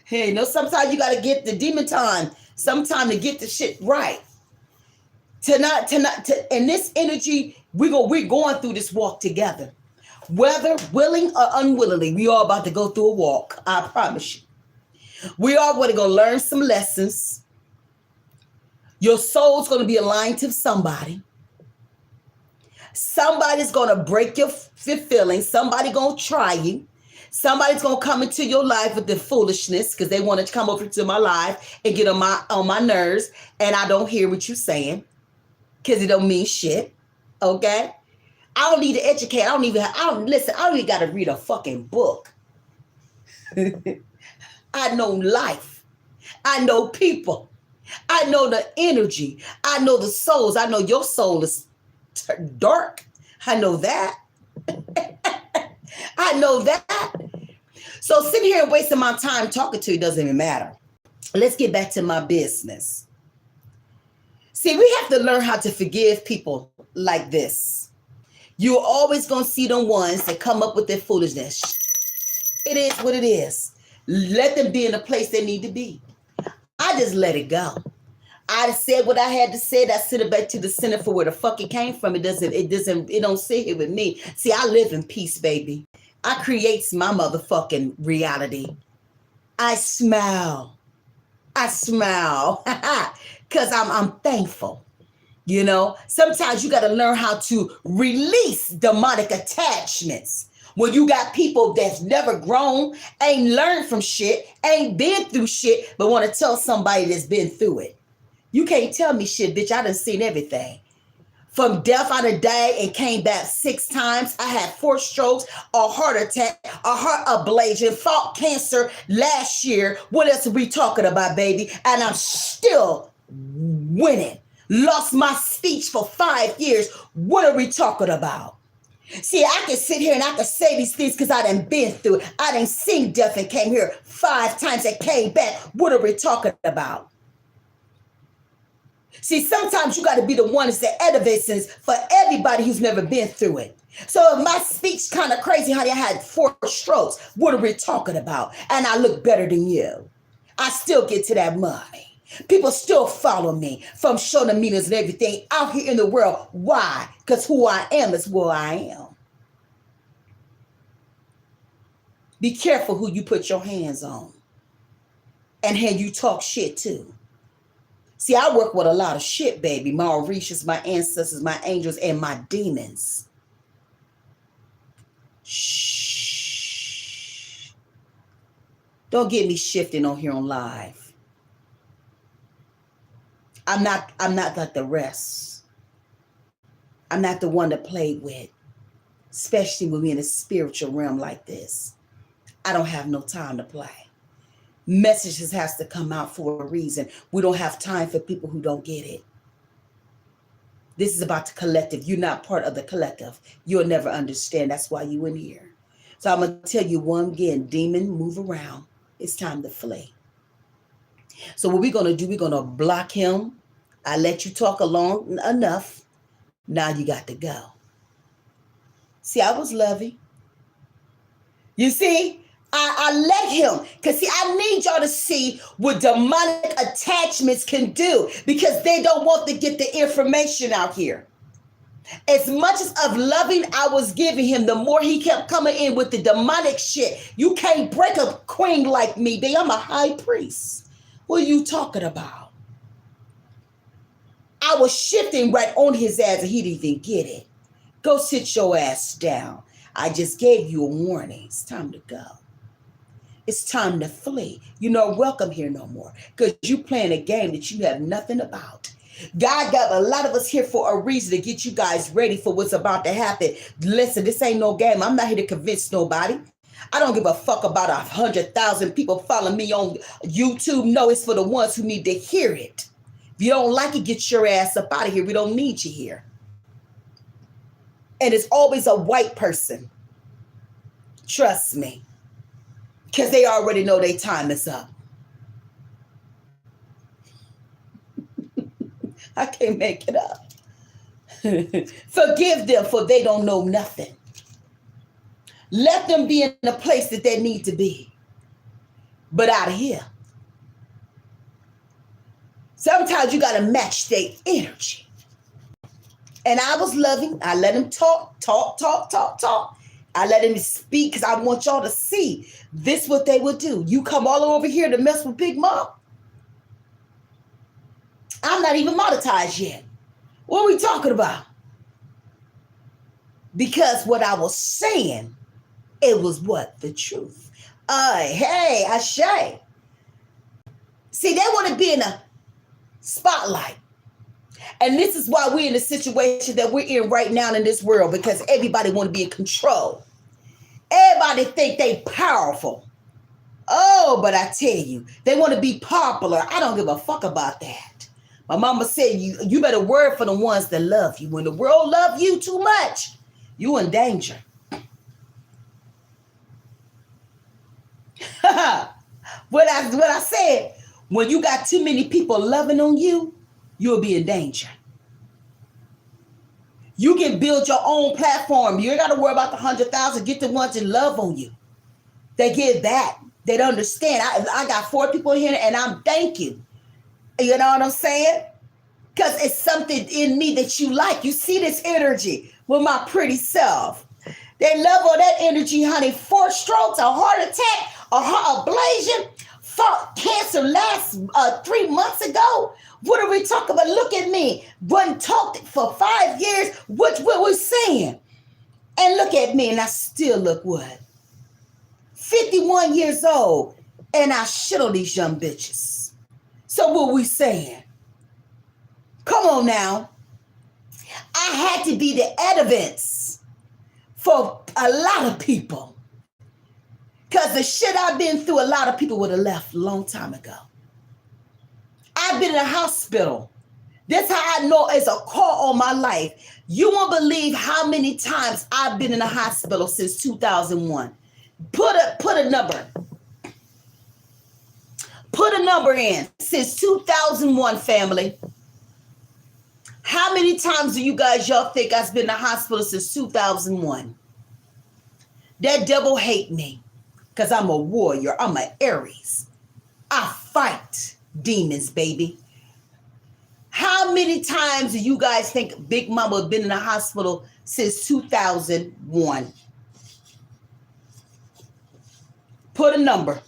Hey, sometimes you got to get the demon time. Sometime to get the shit right. In this energy, we're going through this walk together. Whether willing or unwillingly, we all about to go through a walk. I promise you. We all going to go learn some lessons. Your soul's going to be aligned to somebody. Somebody's going to break your feelings. Somebody going to try you. Somebody's going to come into your life with the foolishness because they want to come over to my life and get on my nerves. And I don't hear what you're saying because it don't mean shit. Okay? I don't need to educate. I don't even got to read a fucking book. I know life. I know people. I know the energy. I know the souls. I know your soul is dark. I know that. I know that. So sitting here and wasting my time talking to you doesn't even matter. Let's get back to my business. See, we have to learn how to forgive people like this. You're always going to see the ones that come up with their foolishness. It is what it is. Let them be in the place they need to be. I just let it go. I said what I had to say. I sent it back to the center for where the fuck it came from. It don't sit here with me. See, I live in peace, baby. I creates my motherfucking reality. I smile. Because I'm thankful. You know, sometimes you got to learn how to release demonic attachments. When you got people that's never grown, ain't learned from shit, ain't been through shit, but want to tell somebody that's been through it. You can't tell me shit, bitch. I done seen everything. From death, I done died and came back 6 times. I had 4 strokes, a heart attack, a heart ablation, fought cancer last year. What else are we talking about, baby? And I'm still winning. Lost my speech for 5 years. What are we talking about? See, I can sit here and I can say these things because I done been through it. I done seen death and came here 5 times and came back. What are we talking about? See, sometimes you got to be the one that's the evidence for everybody who's never been through it. So if my speech kind of crazy, honey, I had 4 strokes. What are we talking about? And I look better than you. I still get to that money. People still follow me from shoulder meetings and everything out here in the world. Why? Because who I am is who I am. Be careful who you put your hands on and how you talk shit to. See, I work with a lot of shit, baby. My Orishas, my ancestors, my angels, and my demons. Shh. Don't get me shifting on here on live. I'm not like the rest. I'm not the one to play with, especially when we're in a spiritual realm like this. I don't have no time to play. Messages has to come out for a reason. We don't have time for people who don't get it. This is about the collective. You're not part of the collective. You'll never understand. That's why you in here. So I'm going to tell you one again, demon, move around. It's time to flee. So what we're going to do, we're going to block him. I let you talk along enough. Now you got to go. See, I was loving. You see? I let him, because see, I need y'all to see what demonic attachments can do, because they don't want to get the information out here. As much as of loving I was giving him, the more he kept coming in with the demonic shit. You can't break a queen like me, babe. I'm a high priest. What are you talking about? I was shifting right on his ass and he didn't even get it. Go sit your ass down. I just gave you a warning. It's time to go. It's time to flee. You're not welcome here no more, because you playing a game that you have nothing about. God got a lot of us here for a reason, to get you guys ready for what's about to happen. Listen, this ain't no game. I'm not here to convince nobody. I don't give a fuck about 100,000 people following me on YouTube. No, it's for the ones who need to hear it. If you don't like it, get your ass up out of here. We don't need you here. And it's always a white person. Trust me. Because they already know their time is up. I can't make it up. Forgive them, for they don't know nothing. Let them be in the place that they need to be. But out of here. Sometimes you got to match their energy. And I was loving. I let him talk. I let him speak because I want y'all to see this what they would do. You come all over here to mess with Big Mom. I'm not even monetized yet. What are we talking about? Because what I was saying, it was what? The truth. Hey, Ashe. See, they want to be in a spotlight. And this is why we're in the situation that we're in right now in this world, because everybody want to be in control. Everybody think they powerful. Oh, but I tell you, they want to be popular. I don't give a fuck about that. My mama said you better work for the ones that love you. When the world love you too much, you in danger. What I said, when you got too many people loving on you, you'll be in danger. You can build your own platform. You ain't got to worry about the 100,000. Get the ones that love on you. They get that. They don't understand. I got 4 people here, and I'm thanking. You know what I'm saying? Because it's something in me that you like. You see this energy with my pretty self. They love all that energy, honey. 4 strokes, a heart attack, a heart ablation, fought cancer last 3 months ago. What are we talking about? Look at me. Wasn't talked for 5 years. What we're saying. And look at me, and I still look what? 51 years old, and I shit on these young bitches. So what we saying? Come on now. I had to be the evidence for a lot of people. Because the shit I've been through, a lot of people would have left a long time ago. I've been in a hospital. That's how I know it's a call on my life. You won't believe how many times I've been in a hospital since 2001. Put a number. Put a number in. Since 2001, family. How many times do y'all think I've been in the hospital since 2001? That devil hate me because I'm a warrior. I'm an Aries. I fight demons, baby. How many times do you guys think Big Mama has been in the hospital since 2001? Put a number.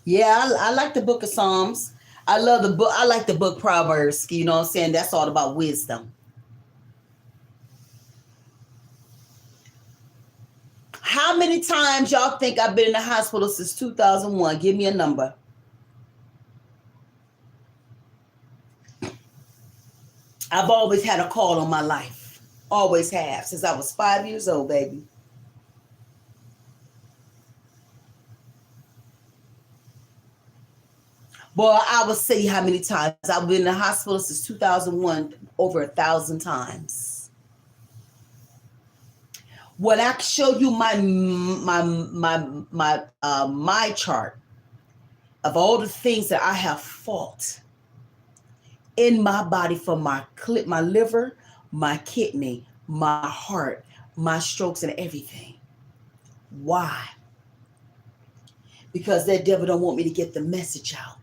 Yeah, I like the book of Psalms. I love the book. I like the book Proverbs. You know what I'm saying? That's all about wisdom. How many times y'all think I've been in the hospital since 2001? Give me a number. I've always had a call on my life. Always have. Since I was 5 years old, baby. Boy, I will say how many times I've been in the hospital since 2001, over 1,000 times. When I show you my chart of all the things that I have fought in my body, for my liver, my kidney, my heart, my strokes, and everything. Why? Because that devil don't want me to get the message out.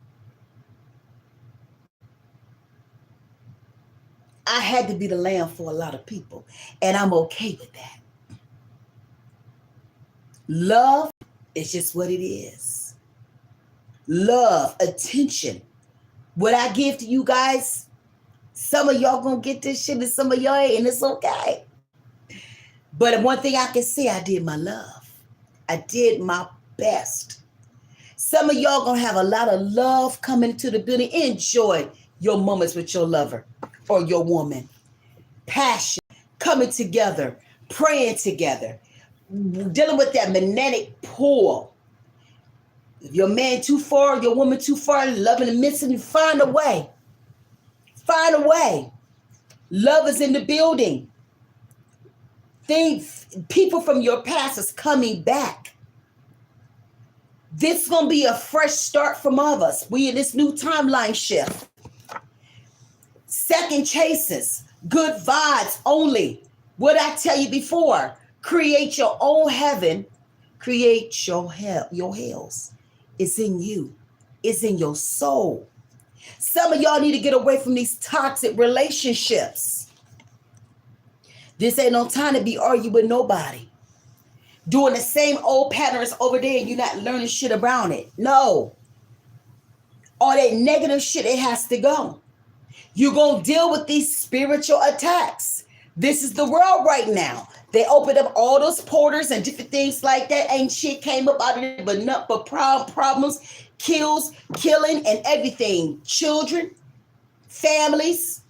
I had to be the lamb for a lot of people, and I'm okay with that. Love is just what it is. Love, attention. What I give to you guys, some of y'all gonna get this shit and some of y'all ain't, and it's okay. But one thing I can say, I did my love. I did my best. Some of y'all gonna have a lot of love coming to the building. Enjoy your moments with your lover or your woman. Passion, coming together, praying together, dealing with that magnetic pull. If your man too far, your woman too far, loving and missing, find a way. Find a way. Love is in the building. People from your past is coming back. This is going to be a fresh start from all of us. We in this new timeline shift. Second chases, good vibes only. What I tell you before, create your own heaven, create your hells. It's in you. It's in your soul. Some of y'all need to get away from these toxic relationships. This ain't no time to be arguing with nobody. Doing the same old patterns over there and you're not learning shit around it. No. All that negative shit, it has to go. You're going to deal with these spiritual attacks. This is the world right now. They opened up all those portals and different things like that. Ain't shit came up out of it, but nothing but problems, killing, and everything. Children, families,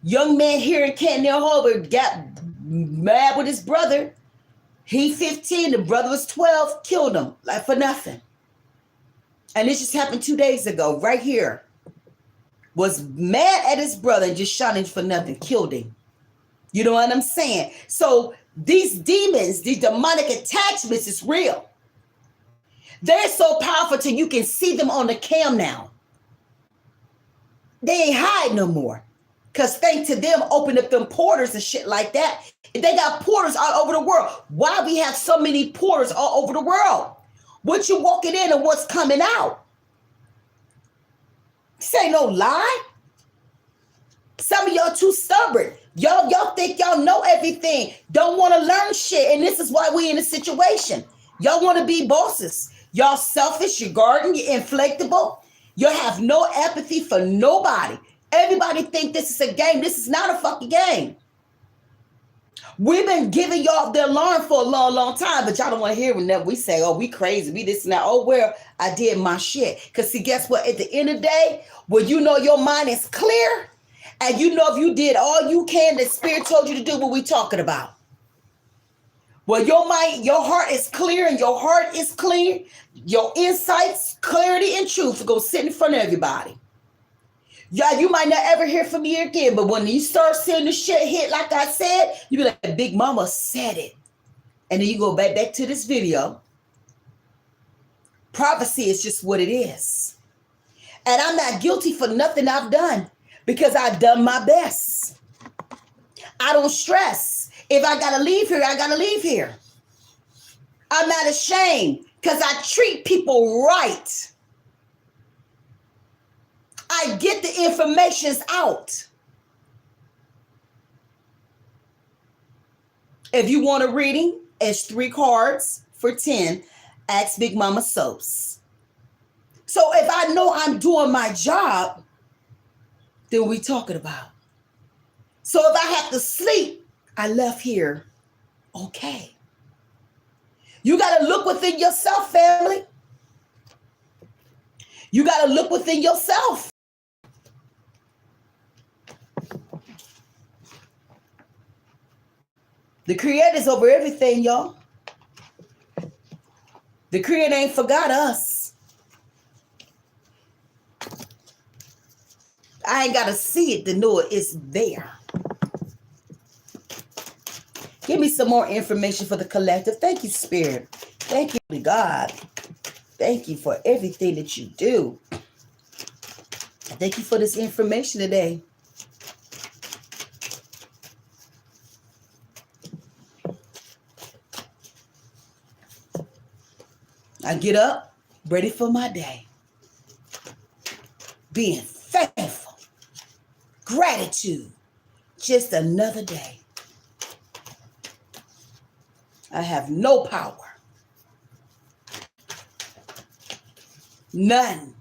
young man here in Canton Harbor got mad with his brother. He 15, the brother was 12, killed him like for nothing. And this just happened 2 days ago, right here. was mad at his brother and just shot him for nothing, killed him. You know what I'm saying? So these demons, these demonic attachments is real. They're so powerful till you can see them on the cam now. They ain't hide no more. Because thanks to them, open up them portals and shit like that. They got portals all over the world. Why we have so many portals all over the world? What you walking in and what's coming out? This ain't no lie. Some of y'all too stubborn. Y'all think y'all know everything. Don't want to learn shit. And this is why we in a situation. Y'all want to be bosses. Y'all selfish, you're guarding, you're inflexible. You have no empathy for nobody. Everybody think this is a game. This is not a fucking game. We've been giving y'all the alarm for a long, long time, but y'all don't want to hear when we say, oh, we crazy, we this and that. Oh, well, I did my shit. Because see, guess what? At the end of the day, when you know your mind is clear, and you know if you did all you can, the Spirit told you to do what we talking about. Well, your mind, your heart is clear and your heart is clean. Your insights, clarity, and truth are going to sit in front of everybody. Yeah, you might not ever hear from me again, but when you start seeing the shit hit, like I said, you be like, Big Mama said it. And then you go back to this video. Prophecy is just what it is. And I'm not guilty for nothing I've done because I've done my best. I don't stress. If I got to leave here, I got to leave here. I'm not ashamed because I treat people right. I get the informations out. If you want a reading, it's 3 cards for 10. Ask Big Mama Soaps. So if I know I'm doing my job, then we talking about. So if I have to sleep, I left here. Okay. You got to look within yourself, family. You got to look within yourself. The Creator's over everything, y'all. The Creator ain't forgot us. I ain't got to see it to know it's there. Give me some more information for the collective. Thank you, Spirit. Thank you, God. Thank you for everything that you do. Thank you for this information today. I get up, ready for my day. Being thankful. Gratitude. Just another day. I have no power. None.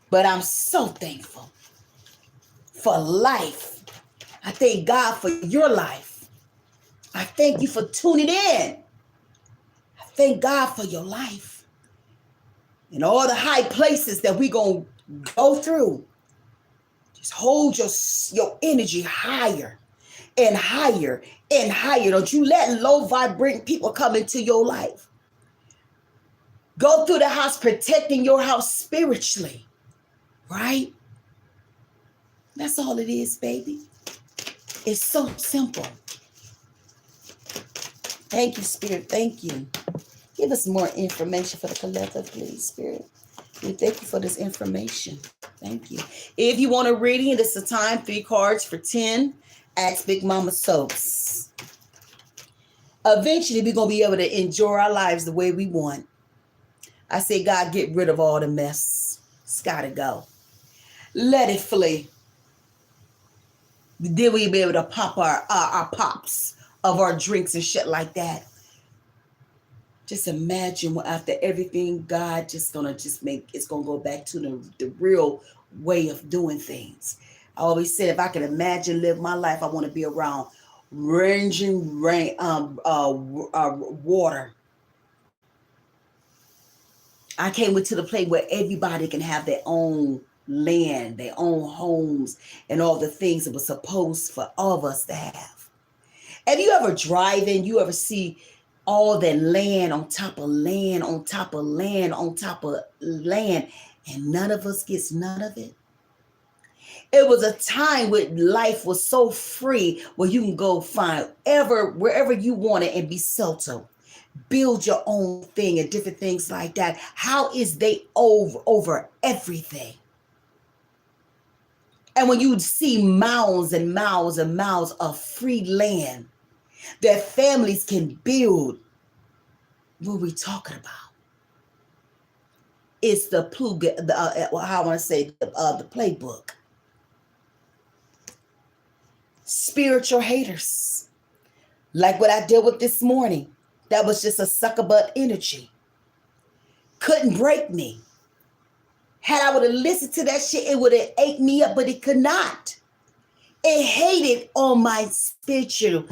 But I'm so thankful for life. I thank God for your life. I thank you for tuning in. Thank God for your life and all the high places that we're going to go through. Just hold your energy higher and higher and higher. Don't you let low vibrating people come into your life. Go through the house protecting your house spiritually, right? That's all it is, baby. It's so simple. Thank you, Spirit. Thank you. Give us more information for the collective, please, Spirit. We thank you for this information. Thank you. If you want a reading, this is the time. 3 cards for 10. Ask Big Mama Soaps. Eventually, we're going to be able to enjoy our lives the way we want. I say, God, get rid of all the mess. It's got to go. Let it flee. Then we'll be able to pop our pops of our drinks and shit like that. Just imagine after everything, God just gonna make it's gonna go back to the real way of doing things. I always said if I could imagine live my life, I want to be around ranging rain, water. I can't wait to the place where everybody can have their own land, their own homes, and all the things that were supposed for all of us to have. Have you ever drive in? You ever see all that land on top of land, on top of land, on top of land, and none of us gets none of it. It was a time when life was so free where you can go find wherever you want it and be settled. Build your own thing and different things like that. How is they over everything? And when you see mounds and mounds and mounds of free land that families can build, what are we talking about? It's the how I want to say the playbook. Spiritual haters, like what I dealt with this morning. That was just a sucker butt energy. Couldn't break me. Had I would have listened to that shit, it would have ate me up, but it could not. It hated on my spiritual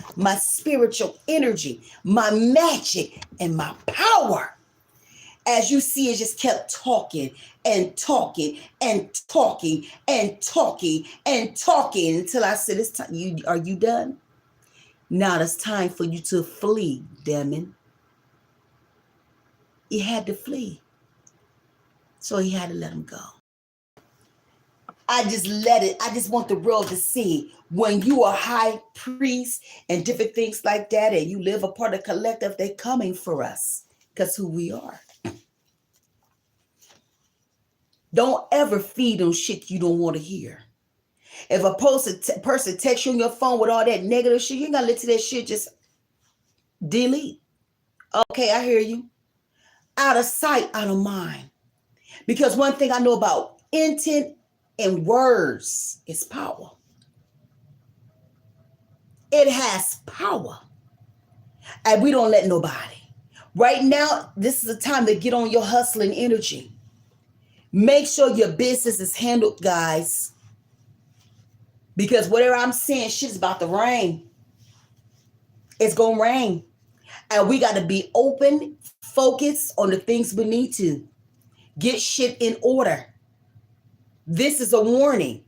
energy, my magic, and my power. As you see, it just kept talking and talking and talking and talking and talking until I said, "It's time. Are you done? Now it's time for you to flee, demon." He had to flee. So he had to let him go. I just want the world to see when you are high priest and different things like that, and you live a part of the collective, they're coming for us because who we are. Don't ever feed on shit you don't want to hear. If a person texts you on your phone with all that negative shit, you ain't gotta listen to that shit. Just delete. Okay, I hear you. Out of sight, out of mind. Because one thing I know about intent and words is power. It has power. And we don't let nobody. Right now, this is the time to get on your hustling energy. Make sure your business is handled, guys. Because whatever I'm saying, shit's about to rain. It's going to rain. And we got to be open, focused on the things we need to. Get shit in order. This is a warning.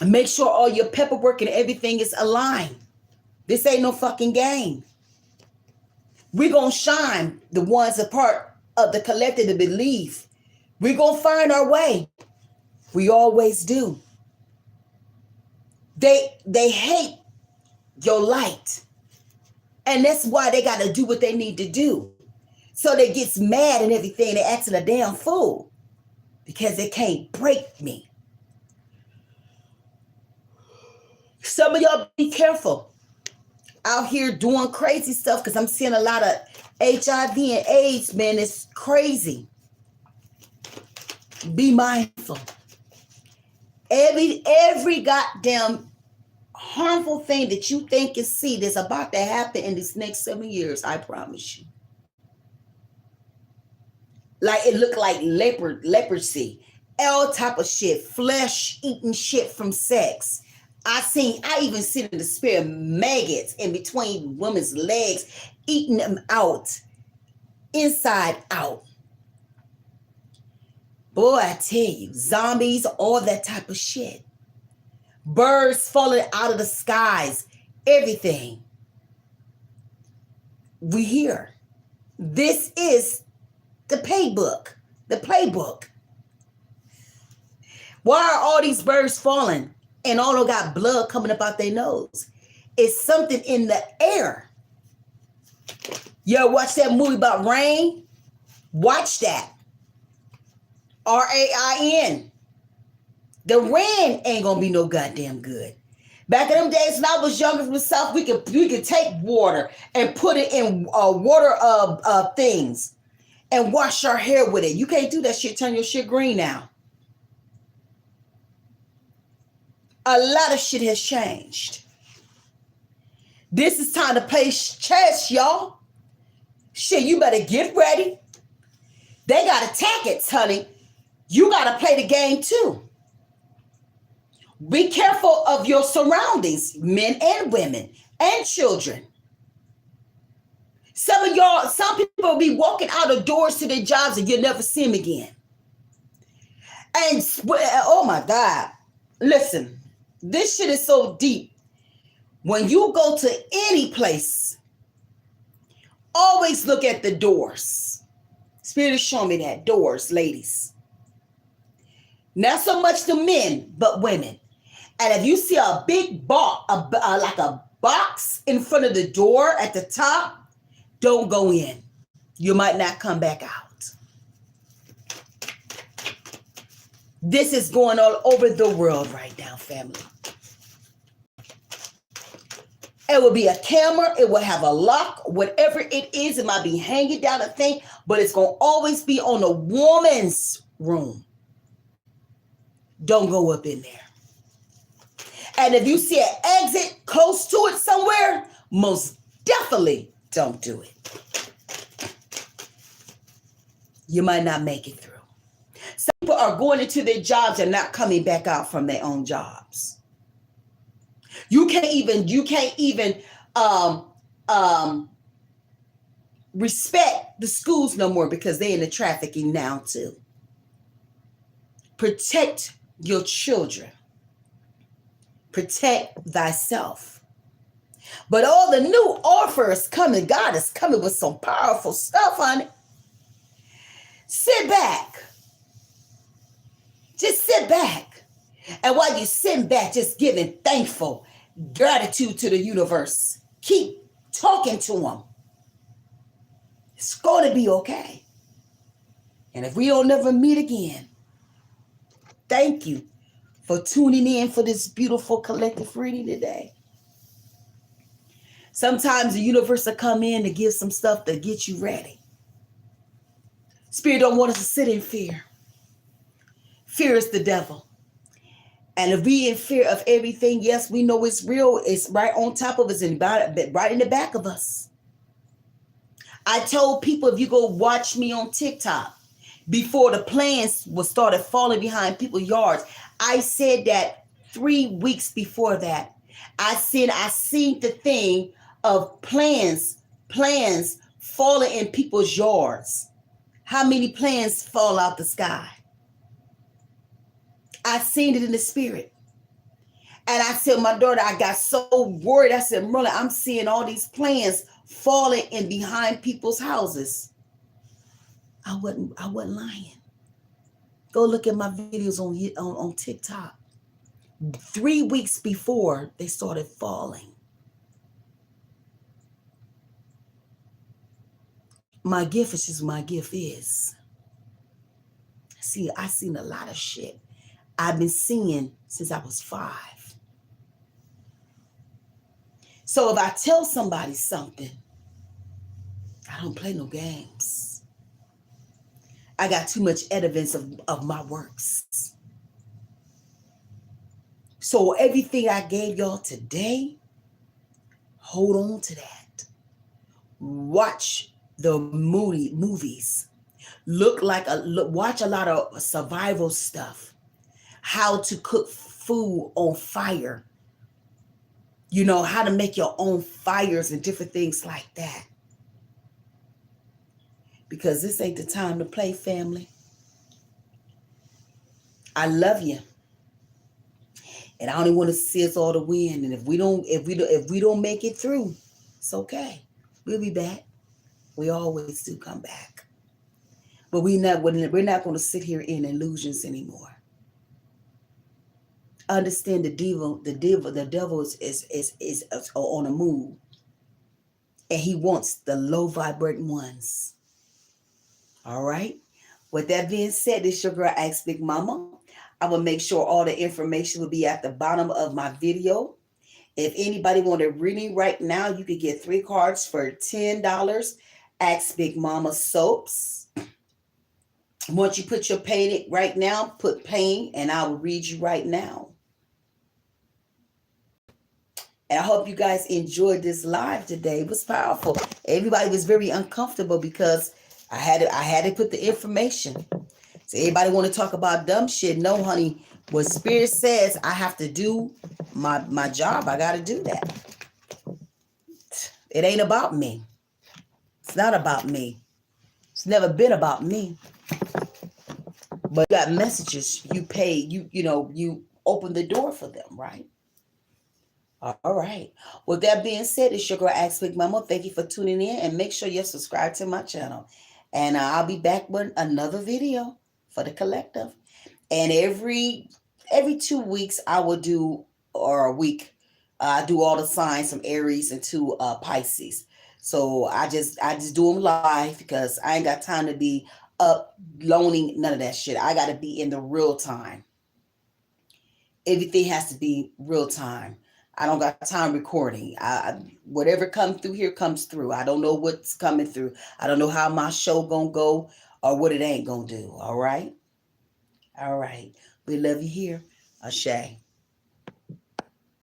Make sure all your paperwork and everything is aligned. This ain't no fucking game. We're going to shine, the ones a part of the collective to believe. We're going to find our way. We always do. They hate your light. And that's why they got to do what they need to do. So they gets mad and everything. They acting a damn fool. Because they can't break me. Some of y'all be careful. Out here doing crazy stuff. Because I'm seeing a lot of HIV and AIDS, man. It's crazy. Be mindful. Every goddamn harmful thing that you think and see that's about to happen in these next 7 years, I promise you. Like it looked like leprosy, all type of shit, flesh eating shit from sex. I even seen in the spirit maggots in between women's legs, eating them out, inside out. Boy, I tell you, zombies, all that type of shit. Birds falling out of the skies, everything. We hear. This is the playbook. The playbook. Why are all these birds falling and all of them got blood coming up out their nose? It's something in the air. You ever watch that movie about rain? Watch that. RAIN. The rain ain't gonna be no goddamn good. Back in them days when I was younger from the South, we could take water and put it in water things and wash our hair with it. You can't do that shit. Turn your shit green now. A lot of shit has changed. This is time to play chess, y'all. Shit, you better get ready. They got tactics, honey. You got to play the game too. Be careful of your surroundings, men and women and children. Some people will be walking out of doors to their jobs and you'll never see them again. And oh my God, listen, this shit is so deep. When you go to any place, always look at the doors. Spirit is showing me that. Doors, ladies. Not so much the men, but women. And if you see a big box, like a box in front of the door at the top, don't go in. You might not come back out. This is going all over the world right now, family. It will be a camera. It will have a lock. Whatever it is, it might be hanging down a thing, but it's going to always be on a woman's room. Don't go up in there. And if you see an exit close to it somewhere, most definitely don't do it. You might not make it through. Some people are going into their jobs and not coming back out from their own jobs. You can't even respect the schools no more because they're in the trafficking now too. Protect your children. Protect thyself. But all the new offers coming, God is coming with some powerful stuff on it. Sit back. Just sit back. And while you're sitting back, just giving thankful gratitude to the universe. Keep talking to them. It's going to be okay. And if we don't never meet again, thank you for tuning in for this beautiful collective reading today. Sometimes the universe will come in to give some stuff to get you ready. Spirit don't want us to sit in fear. Fear is the devil. And if we in fear of everything, yes, we know it's real. It's right on top of us and right in the back of us. I told people, if you go watch me on TikTok, before the plans was started falling behind people's yards, I said that 3 weeks before that. I seen the thing of plans falling in people's yards. How many plans fall out the sky? I seen it in the spirit. And I said, my daughter, I got so worried. I said, Merlin, I'm seeing all these plans falling in behind people's houses. I wasn't lying. Go look at my videos on TikTok. 3 weeks before they started falling. My gift is just my gift is. See, I seen a lot of shit. I've been seeing since I was 5. So if I tell somebody something, I don't play no games. I got too much evidence of my works. So everything I gave y'all today, hold on to that. Watch the movies. Watch a lot of survival stuff. How to cook food on fire. You know, how to make your own fires and different things like that. Because this ain't the time to play, family. I love you. And I only want to see us all to win. And if we don't make it through, it's okay. We'll be back. We always do come back. But we're not going to sit here in illusions anymore. Understand the devil is on a move. And he wants the low vibrating ones. All right. With that being said, this is your girl Ask Big Mama. I will make sure all the information will be at the bottom of my video. If anybody want a reading right now, you could get 3 cards for $10. Ask Big Mama soaps. Once you put your pain right now, put pain, and I will read you right now. And I hope you guys enjoyed this live today. It was powerful. Everybody was very uncomfortable because I had to put the information. So everybody want to talk about dumb shit. No, honey. What Spirit says, I have to do my job. I got to do that. It ain't about me. It's not about me. It's never been about me. But you got messages. You pay. You open the door for them, right? All right. With that being said, it's your girl Ask Big Mama. Thank you for tuning in, and make sure you're subscribed to my channel. And I'll be back with another video for the collective. And every 2 weeks I will do, or a week, I do all the signs from Aries into Pisces. So I just do them live because I ain't got time to be up loaning none of that shit. I got to be in the real time. Everything has to be real time. I don't got time recording. Whatever comes through here comes through. I don't know what's coming through. I don't know how my show gonna go or what it ain't gonna do. All right, all right. We love you here, Ashay.